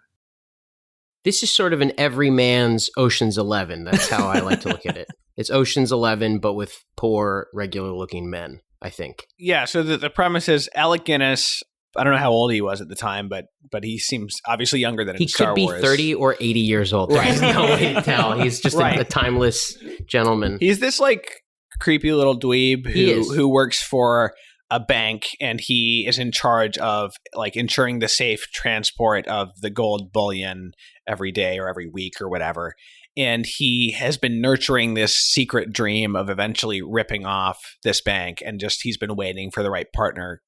This is sort of an everyman's Ocean's 11. That's how I like to look at it. It's Ocean's 11, but with poor, regular-looking men, I think. Yeah, so the premise is Alec Guinness, I don't know how old he was at the time, but he seems obviously younger than in Star Wars. He could be 30 or 80 years old. There's no way to tell. He's just a timeless gentleman. He's this, like, creepy little dweeb who works for a bank, and he is in charge of like ensuring the safe transport of the gold bullion every day or every week or whatever. And he has been nurturing this secret dream of eventually ripping off this bank, and just he's been waiting for the right partner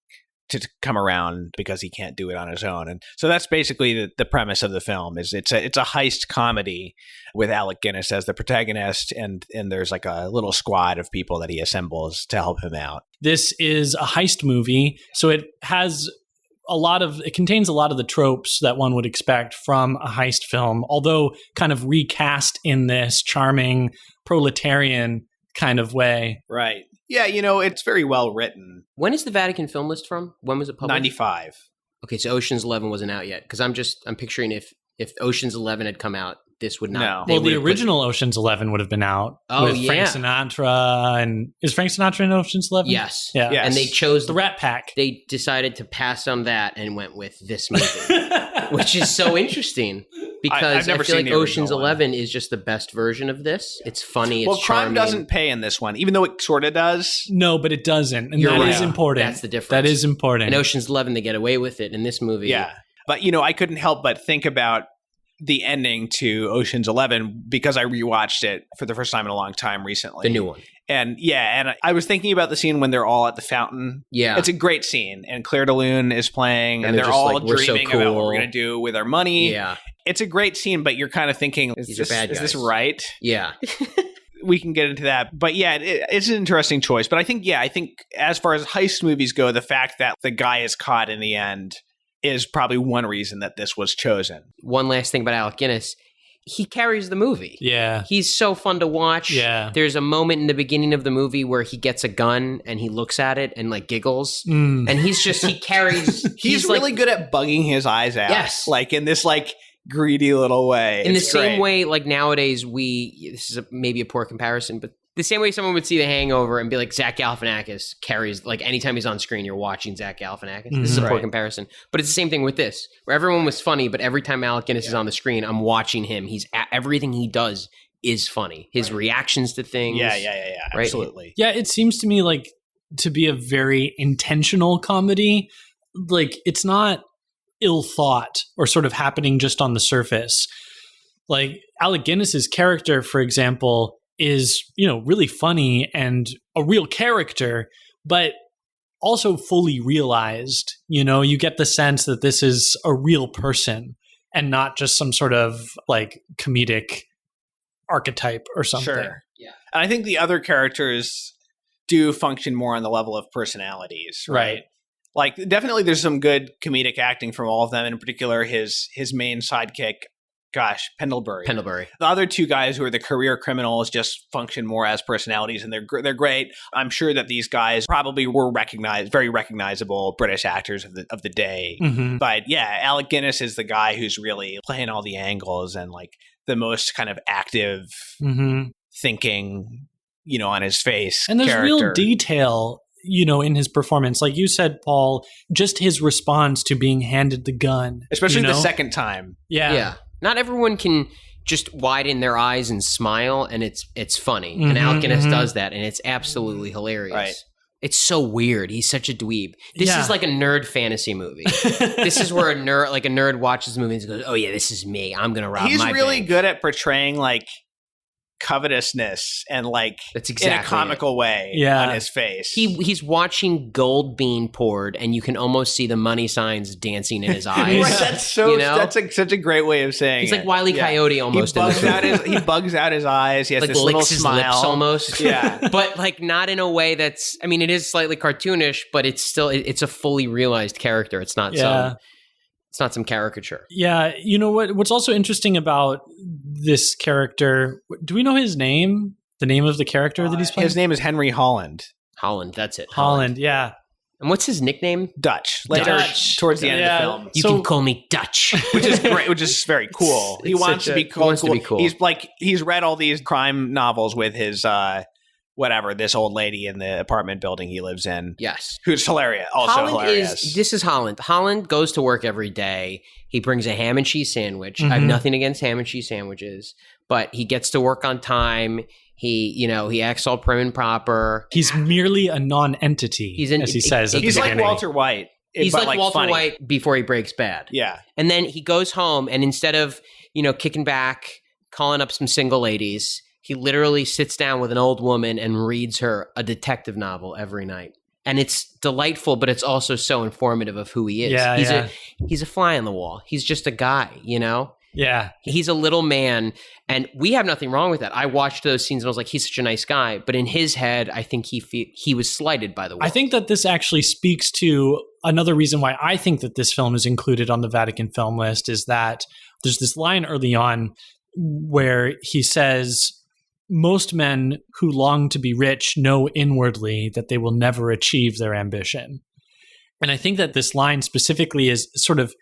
to come around because he can't do it on his own. And so that's basically the premise of the film. Is it's a heist comedy with Alec Guinness as the protagonist, and there's like a little squad of people that he assembles to help him out. This is a heist movie, so it contains a lot of the tropes that one would expect from a heist film, although kind of recast in this charming proletarian kind of way. Right. Yeah, it's very well written. When is the Vatican film list from? When was it published? 95. Okay, so Ocean's 11 wasn't out yet, because I'm picturing if Ocean's 11 had come out, this would not. No. Well, the original Ocean's 11 would have been out with Frank Sinatra, and is Frank Sinatra in Ocean's 11? Yes. Yeah. Yes. And they chose the Rat Pack. They decided to pass on that and went with this movie, which is so interesting. Because I feel like Ocean's 11 is just the best version of this. It's funny. It's crime charming. doesn't pay in this one, even though it sort of does. No, but it doesn't. And that is important. That's the difference. That is important. In Ocean's 11, they get away with it. In this movie. Yeah. But, I couldn't help but think about the ending to Ocean's 11 because I rewatched it for the first time in a long time recently. The new one. And I was thinking about the scene when they're all at the fountain. Yeah. It's a great scene. And Claire de Lune is playing, and they're just all like, we're so dreaming cool. about what we're going to do with our money. Yeah. It's a great scene, but you're kind of thinking, is this right? Yeah. We can get into that. But yeah, it's an interesting choice. But I think as far as heist movies go, the fact that the guy is caught in the end is probably one reason that this was chosen. One last thing about Alec Guinness. He carries the movie. Yeah. He's so fun to watch. Yeah. There's a moment in the beginning of the movie where he gets a gun and he looks at it and like giggles. And he carries. he's really good at bugging his eyes out. Yes. Like in this like greedy little way. In the same way, like nowadays this is maybe a poor comparison, but the same way someone would see The Hangover and be like, Zach Galifianakis carries, like anytime he's on screen, you're watching Zach Galifianakis. This is a poor comparison. But it's the same thing with this, where everyone was funny, but every time Alec Guinness is on the screen, I'm watching him. Everything he does is funny. His reactions to things. Yeah. Right? Absolutely. Yeah, it seems to me like to be a very intentional comedy. Like, it's not ill thought or sort of happening just on the surface. Like, Alec Guinness's character, for example, is, really funny and a real character, but also fully realized. You get the sense that this is a real person and not just some sort of like comedic archetype or something. Sure. Yeah. And I think the other characters do function more on the level of personalities, right? Like, definitely there's some good comedic acting from all of them, in particular his main sidekick, Pendlebury. The other two guys who are the career criminals just function more as personalities, and they're great. I'm sure that these guys probably were very recognizable British actors of the day. Mm-hmm. But yeah, Alec Guinness is the guy who's really playing all the angles and like the most kind of active thinking, on his face. And there's character. real detail, in his performance. Like you said, Paul, just his response to being handed the gun. Especially the second time. Yeah. Not everyone can just widen their eyes and smile, and it's funny. And Alec Guinness does that, and it's absolutely hilarious. Right. It's so weird. He's such a dweeb. This is like a nerd fantasy movie. This is where a nerd watches the movie and goes, "Oh yeah, this is me. I'm gonna rob." He's my really bank." good at portraying like covetousness and like That's exactly in a comical way on his face. He's watching gold being poured, and you can almost see the money signs dancing in his eyes. Right, that's that's like such a great way of saying he's it. like Wile E. Coyote almost. He bugs out his eyes. He has like this little licks his smile lips almost. Yeah, but like not in a way that's. I mean, it is slightly cartoonish, but it's still it's a fully realized character. It's not It's not some caricature. Yeah, you know what's also interesting about this character, do we know his name? The name of the character that he's playing? His name is Henry Holland. Holland, that's it. Holland, yeah. And what's his nickname? Dutch. Later, Dutch. towards the end of the film. You can call me Dutch. Which is great, which is very cool. He wants to be cool. He's read all these crime novels with his this old lady in the apartment building he lives in. Yes. Who's hilarious. This is Holland. Holland goes to work every day. He brings a ham and cheese sandwich. Mm-hmm. I have nothing against ham and cheese sandwiches, but he gets to work on time. He acts all prim and proper. He's merely a non-entity, as he says. He's like Walter White. He's like Walter funny. White before he breaks bad. Yeah. And then he goes home, and instead of, kicking back, calling up some single ladies, he literally sits down with an old woman and reads her a detective novel every night. And it's delightful, but it's also so informative of who he is. Yeah, he's a fly on the wall. He's just a guy, Yeah. He's a little man, and we have nothing wrong with that. I watched those scenes and I was like, he's such a nice guy. But in his head, I think he was slighted by the world. I think that this actually speaks to another reason why I think that this film is included on the Vatican film list, is that there's this line early on where he says, most men who long to be rich know inwardly that they will never achieve their ambition. And I think that this line specifically is sort of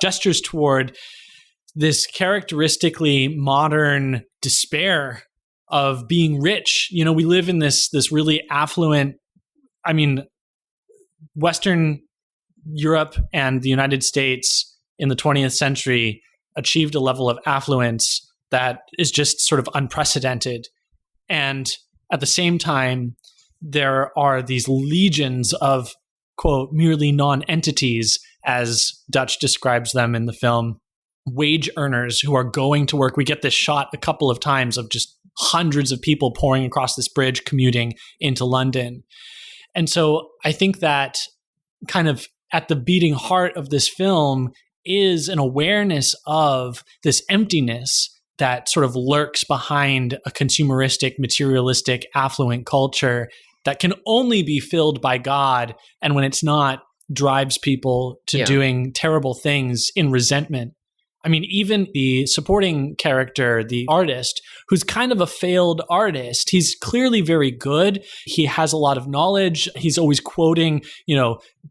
gestures toward this characteristically modern despair of being rich. We live in this really affluent, Western Europe and the United States in the 20th century achieved a level of affluence that is just sort of unprecedented. And at the same time, there are these legions of, quote, merely non-entities, as Dutch describes them in the film, wage earners who are going to work. We get this shot a couple of times of just hundreds of people pouring across this bridge, commuting into London. And so I think that kind of at the beating heart of this film is an awareness of this emptiness that sort of lurks behind a consumeristic, materialistic, affluent culture that can only be filled by God. And when it's not, drives people to doing terrible things in resentment. Even the supporting character, the artist, who's kind of a failed artist, he's clearly very good. He has a lot of knowledge. He's always quoting,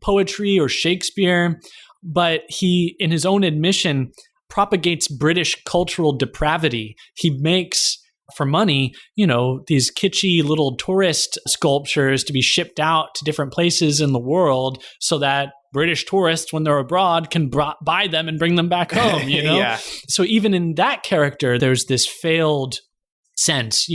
poetry or Shakespeare. But he, in his own admission, propagates British cultural depravity. He makes, for money, these kitschy little tourist sculptures to be shipped out to different places in the world so that British tourists, when they're abroad, can buy them and bring them back home, Yeah. So even in that character, there's this failed sense,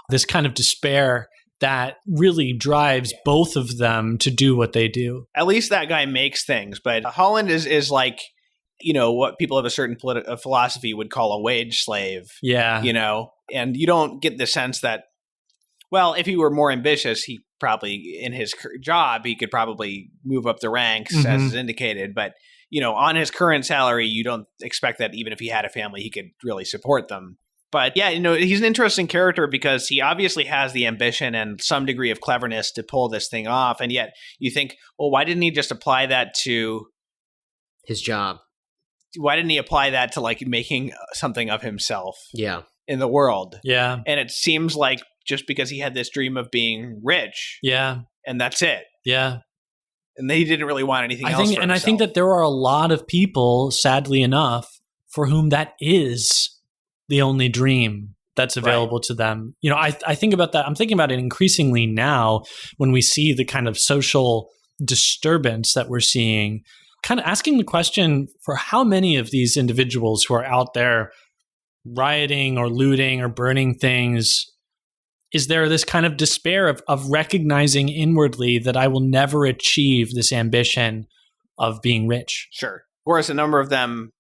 this kind of despair that really drives both of them to do what they do. At least that guy makes things, but Holland is like, what people of a certain philosophy would call a wage slave. Yeah. And you don't get the sense that, well, if he were more ambitious, he probably, in his job, he could probably move up the ranks, as is indicated. But, on his current salary, you don't expect that even if he had a family, he could really support them. But yeah, he's an interesting character because he obviously has the ambition and some degree of cleverness to pull this thing off. And yet you think, well, why didn't he just apply that to his job? Why didn't he apply that to like making something of himself in the world? Yeah. And it seems like just because he had this dream of being rich. Yeah. And that's it. Yeah. And he didn't really want anything else for himself. I think that there are a lot of people, sadly enough, for whom that is the only dream that's available to them. I think about that. I'm thinking about it increasingly now when we see the kind of social disturbance that we're seeing, kind of asking the question for how many of these individuals who are out there rioting or looting or burning things, is there this kind of despair of recognizing inwardly that I will never achieve this ambition of being rich? Sure. Of course, a number of them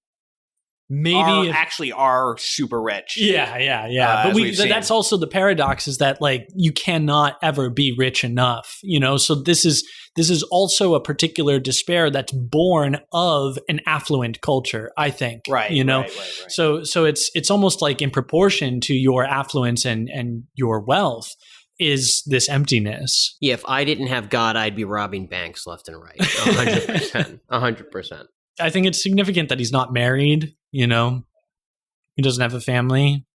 actually are super rich. Yeah. But that's also the paradox, is that like you cannot ever be rich enough, so this is also a particular despair that's born of an affluent culture, I think. Right. Right. So it's almost like in proportion to your affluence and your wealth, is this emptiness. Yeah, if I didn't have God, I'd be robbing banks left and right. 100%. 100%. I think it's significant that he's not married, you know? He doesn't have a family.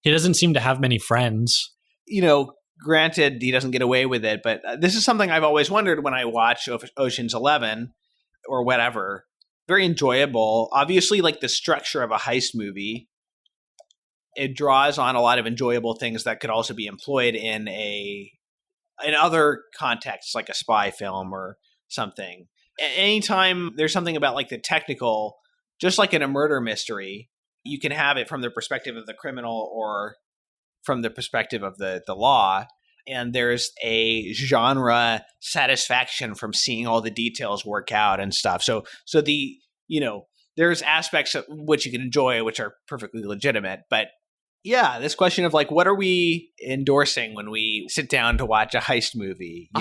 He doesn't seem to have many friends. You know, granted, he doesn't get away with it, but this is something I've always wondered when I watch Ocean's 11 or whatever. Very enjoyable. Obviously, like the structure of a heist movie, it draws on a lot of enjoyable things that could also be employed in other contexts, like a spy film or something. Anytime there's something about like the technical, just like in a murder mystery, you can have it from the perspective of the criminal or from the perspective of the law. And there's a genre satisfaction from seeing all the details work out and stuff. So the, you know, there's aspects of which you can enjoy, which are perfectly legitimate. But yeah, this question of like, what are we endorsing when we sit down to watch a heist movie? A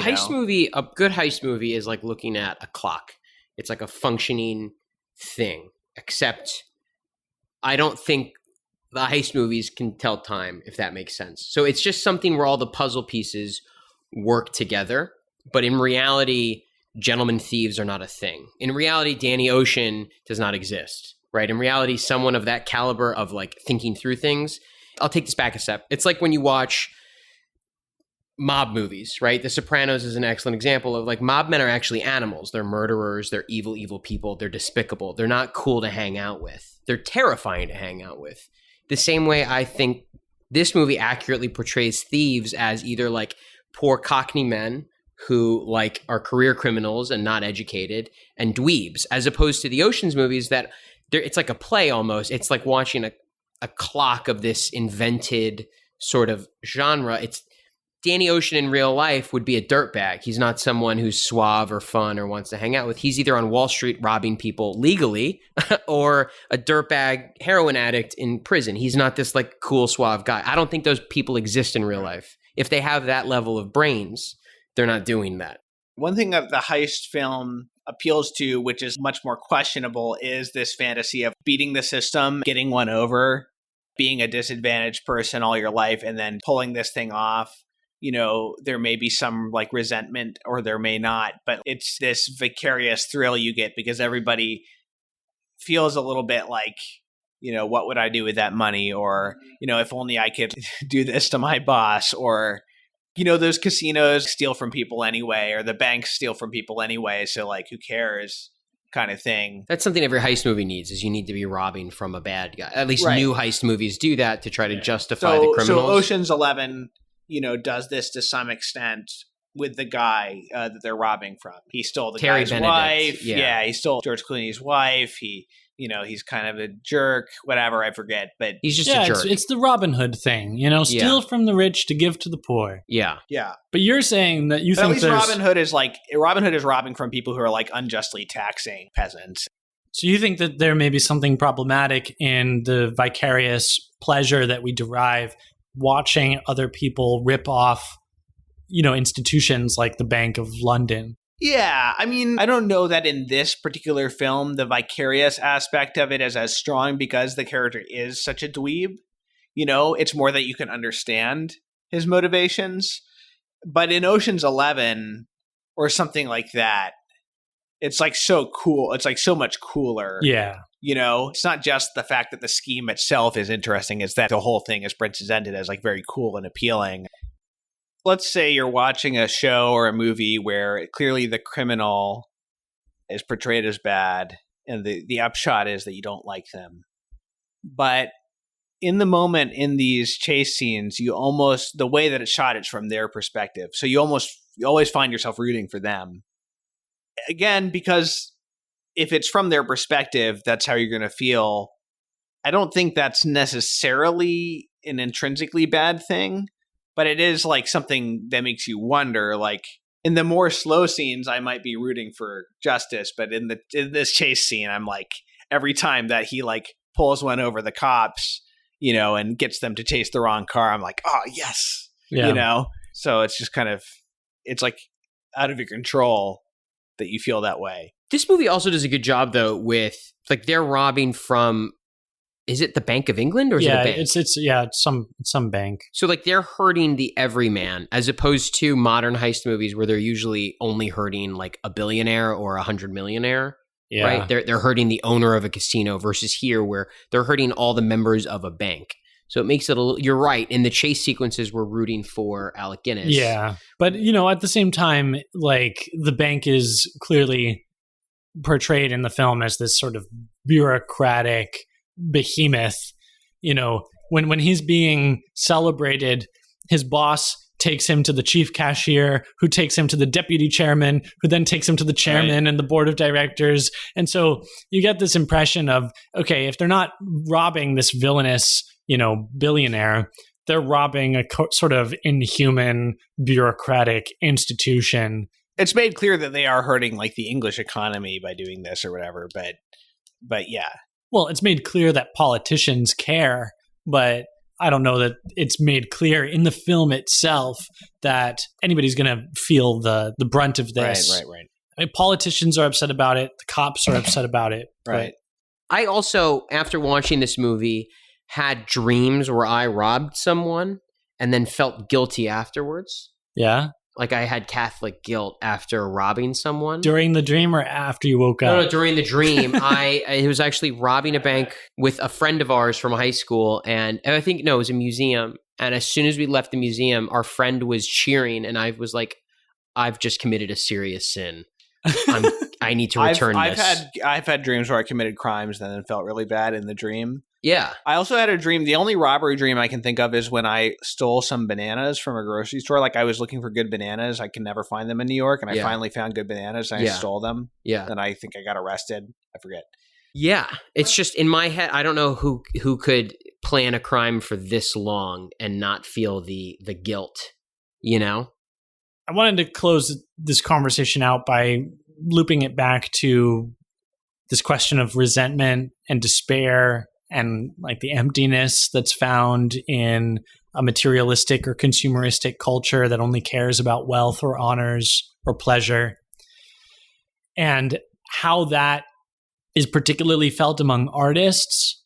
good heist movie is like looking at a clock. It's like a functioning thing, except I don't think the heist movies can tell time, if that makes sense. So it's just something where all the puzzle pieces work together. But in reality, gentlemen thieves are not a thing. In reality, Danny Ocean does not exist, right? In reality, someone of that caliber of like thinking through things. I'll take this back a step. It's like when you watch mob movies, right? The Sopranos is an excellent example of like mob men are actually animals. They're murderers. They're evil, evil people. They're despicable. They're not cool to hang out with. They're terrifying to hang out with. The same way I think this movie accurately portrays thieves as either like poor Cockney men who like are career criminals and not educated, and dweebs, as opposed to the Ocean's movies that it's like a play almost. It's like watching a clock of this invented sort of genre. It's Danny Ocean in real life would be a dirtbag. He's not someone who's suave or fun or wants to hang out with. He's either on Wall Street robbing people legally or a dirtbag heroin addict in prison. He's not this like cool, suave guy. I don't think those people exist in real life. If they have that level of brains, they're not doing that. One thing that the heist film appeals to, which is much more questionable, is this fantasy of beating the system, getting one over, being a disadvantaged person all your life, and then pulling this thing off. You know, there may be some like resentment or there may not, but it's this vicarious thrill you get because everybody feels a little bit like, you know, what would I do with that money? Or, you know, if only I could do this to my boss. Or, you know, those casinos steal from people anyway, or the banks steal from people anyway. So like, who cares? Kind of thing. That's something every heist movie needs, is you need to be robbing from a bad guy. At least Right. New heist movies do that to try to justify the criminals. So Ocean's 11, you know, does this to some extent with the guy that they're robbing from. He stole the Terry guy's Benedict, wife. yeah. He stole George Clooney's wife. He's kind of a jerk, whatever, I forget. But He's just a jerk. It's the Robin Hood thing, you know, steal from the rich to give to the poor. Yeah. yeah. But you're saying that you But at think least there's... Robin Hood is robbing from people who are like unjustly taxing peasants. So you think that there may be something problematic in the vicarious pleasure that we derive watching other people rip off, you know, institutions like the Bank of London? Yeah, I mean, I don't know that in this particular film, the vicarious aspect of it is as strong because the character is such a dweeb. You know, it's more that you can understand his motivations. But in Ocean's 11 or something like that, it's like so cool. It's like so much cooler. Yeah. You know, it's not just the fact that the scheme itself is interesting. It's that the whole thing is presented as like very cool and appealing. Let's say you're watching a show or a movie where clearly the criminal is portrayed as bad and the upshot is that you don't like them. But in the moment in these chase scenes, the way that it's shot, it's from their perspective. So you always find yourself rooting for them. Again, because if it's from their perspective, that's how you're going to feel. I don't think that's necessarily an intrinsically bad thing. But it is like something that makes you wonder, like in the more slow scenes, I might be rooting for justice. But in this chase scene, I'm like, every time that he like pulls one over the cops, you know, and gets them to chase the wrong car, I'm like, oh, yes. Yeah. You know, so it's just kind of, it's like out of your control that you feel that way. This movie also does a good job, though, with like they're robbing from is it the Bank of England or is it a bank? It's some bank. So like they're hurting the everyman as opposed to modern heist movies where they're usually only hurting like a billionaire or 100 millionaire. Yeah. Right? They're hurting the owner of a casino versus here where they're hurting all the members of a bank. So it makes it you're right. In the chase sequences, we're rooting for Alec Guinness. Yeah. But, at the same time, like the bank is clearly portrayed in the film as this sort of bureaucratic behemoth. When he's being celebrated, his boss takes him to the chief cashier, who takes him to the deputy chairman, who then takes him to the chairman and the board of directors. And so you get this impression of, okay, if they're not robbing this villainous, billionaire, they're robbing a sort of inhuman bureaucratic institution. It's made clear that they are hurting like the English economy by doing this or whatever, but yeah. Well, it's made clear that politicians care, but I don't know that it's made clear in the film itself that anybody's going to feel the brunt of this. Right. I mean, politicians are upset about it. The cops are upset about it. Right. I also, after watching this movie, had dreams where I robbed someone and then felt guilty afterwards. Yeah. Like I had Catholic guilt after robbing someone. During the dream or after you woke up? No, during the dream. I was actually robbing a bank with a friend of ours from high school. And I think, it was a museum. And as soon as we left the museum, our friend was cheering. And I was like, I've just committed a serious sin. I need to return this. I've had dreams where I committed crimes and then felt really bad in the dream. Yeah. I also had a dream. The only robbery dream I can think of is when I stole some bananas from a grocery store. Like I was looking for good bananas. I can never find them in New York. And I finally found good bananas and I stole them. Yeah. And I think I got arrested. I forget. Yeah. It's just in my head. I don't know who could plan a crime for this long and not feel the guilt, I wanted to close this conversation out by looping it back to this question of resentment and despair and like the emptiness that's found in a materialistic or consumeristic culture that only cares about wealth or honors or pleasure, and how that is particularly felt among artists.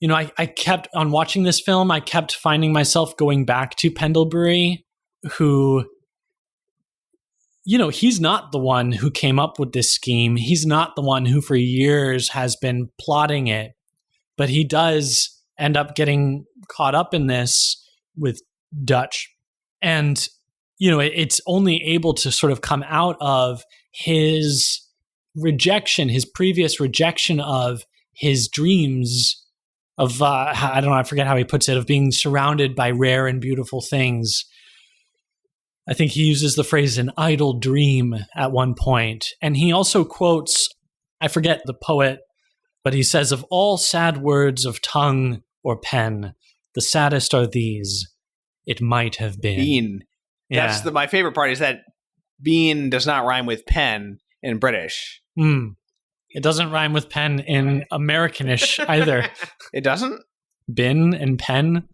I kept on watching this film, I kept finding myself going back to Pendlebury, who, he's not the one who came up with this scheme. He's not the one who for years has been plotting it. But he does end up getting caught up in this with Dutch. And, it's only able to sort of come out of his rejection, his previous rejection of his dreams of, I don't know, I forget how he puts it, of being surrounded by rare and beautiful things. I think he uses the phrase an idle dream at one point. And he also quotes, I forget the poet, but he says, of all sad words of tongue or pen, the saddest are these, it might have been. Bean. Yeah. That's my favorite part is that bean does not rhyme with pen in British. It doesn't rhyme with pen in Americanish either. It doesn't? Bin and pen?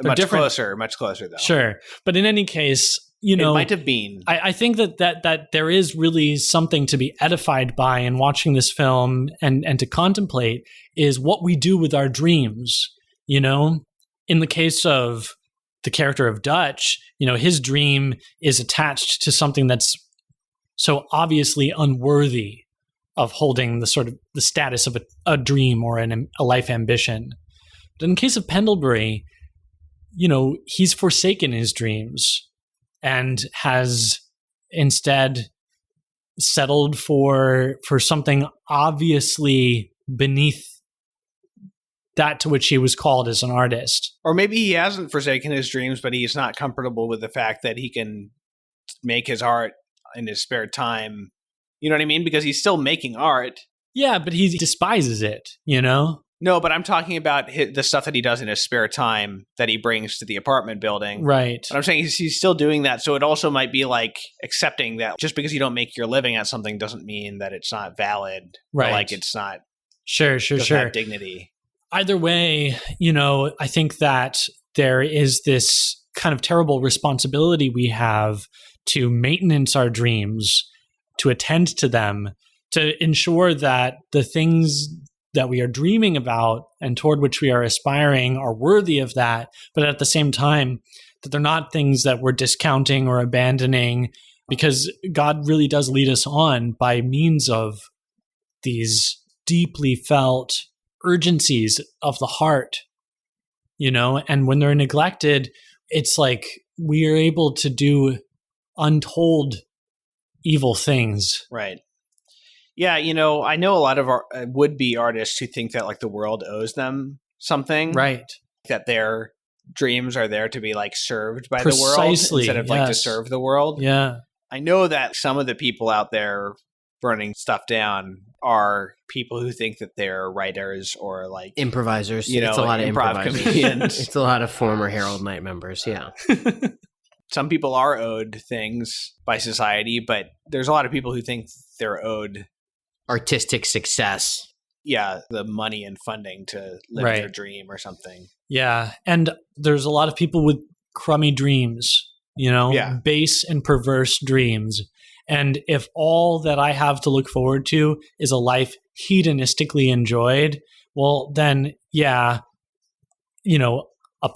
Much closer though. Sure. But in any case, it might have been. I think that there is really something to be edified by in watching this film and to contemplate is what we do with our dreams. In the case of the character of Dutch, his dream is attached to something that's so obviously unworthy of holding the sort of the status of a dream or a life ambition. But in the case of Pendlebury, he's forsaken his dreams and has instead settled for something obviously beneath that to which he was called as an artist. Or maybe he hasn't forsaken his dreams, but he's not comfortable with the fact that he can make his art in his spare time. You know what I mean? Because he's still making art. Yeah, but he despises it, No, but I'm talking about the stuff that he does in his spare time that he brings to the apartment building. Right. And I'm saying he's still doing that. So it also might be like accepting that just because you don't make your living at something doesn't mean that it's not valid. Right. Or like it's not. Sure. Have dignity. Either way, I think that there is this kind of terrible responsibility we have to maintenance our dreams, to attend to them, to ensure that the that we are dreaming about and toward which we are aspiring are worthy of that, but at the same time, that they're not things that we're discounting or abandoning, because God really does lead us on by means of these deeply felt urgencies of the heart, and when they're neglected, it's like we are able to do untold evil things. Right. Yeah, I know a lot of would-be artists who think that like the world owes them something. Right. That their dreams are there to be like served by the world Precisely, instead of like to serve the world. Yeah. I know that some of the people out there burning stuff down are people who think that they're writers or like improvisers. It's a lot of improv improvisers. comedians. It's a lot of former Herald Night members. Yeah. Some people are owed things by society, but there's a lot of people who think they're owed artistic success. Yeah, the money and funding to live their dream or something. Yeah, and there's a lot of people with crummy dreams, base and perverse dreams. And if all that I have to look forward to is a life hedonistically enjoyed, well, then, a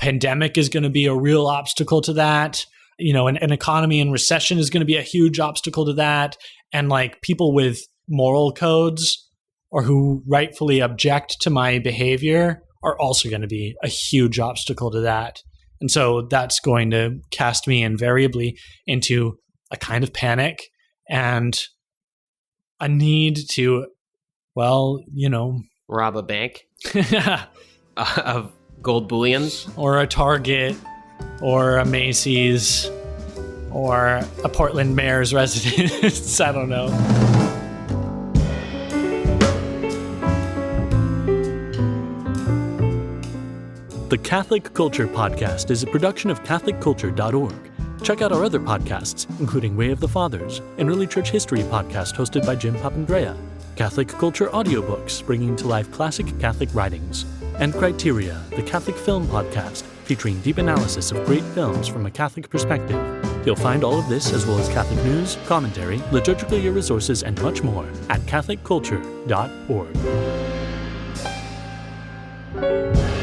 pandemic is going to be a real obstacle to that. An economy in recession is going to be a huge obstacle to that. And like people with moral codes or who rightfully object to my behavior are also going to be a huge obstacle to that. And so that's going to cast me invariably into a kind of panic and a need to, rob a bank of gold bullions, or a Target, or a Macy's, or a Portland mayor's residence. I don't know. The Catholic Culture Podcast is a production of CatholicCulture.org. Check out our other podcasts, including Way of the Fathers, an early church history podcast hosted by Jim Papandrea, Catholic Culture audiobooks bringing to life classic Catholic writings, and Criteria, the Catholic film podcast featuring deep analysis of great films from a Catholic perspective. You'll find all of this, as well as Catholic news, commentary, liturgical year resources, and much more at CatholicCulture.org.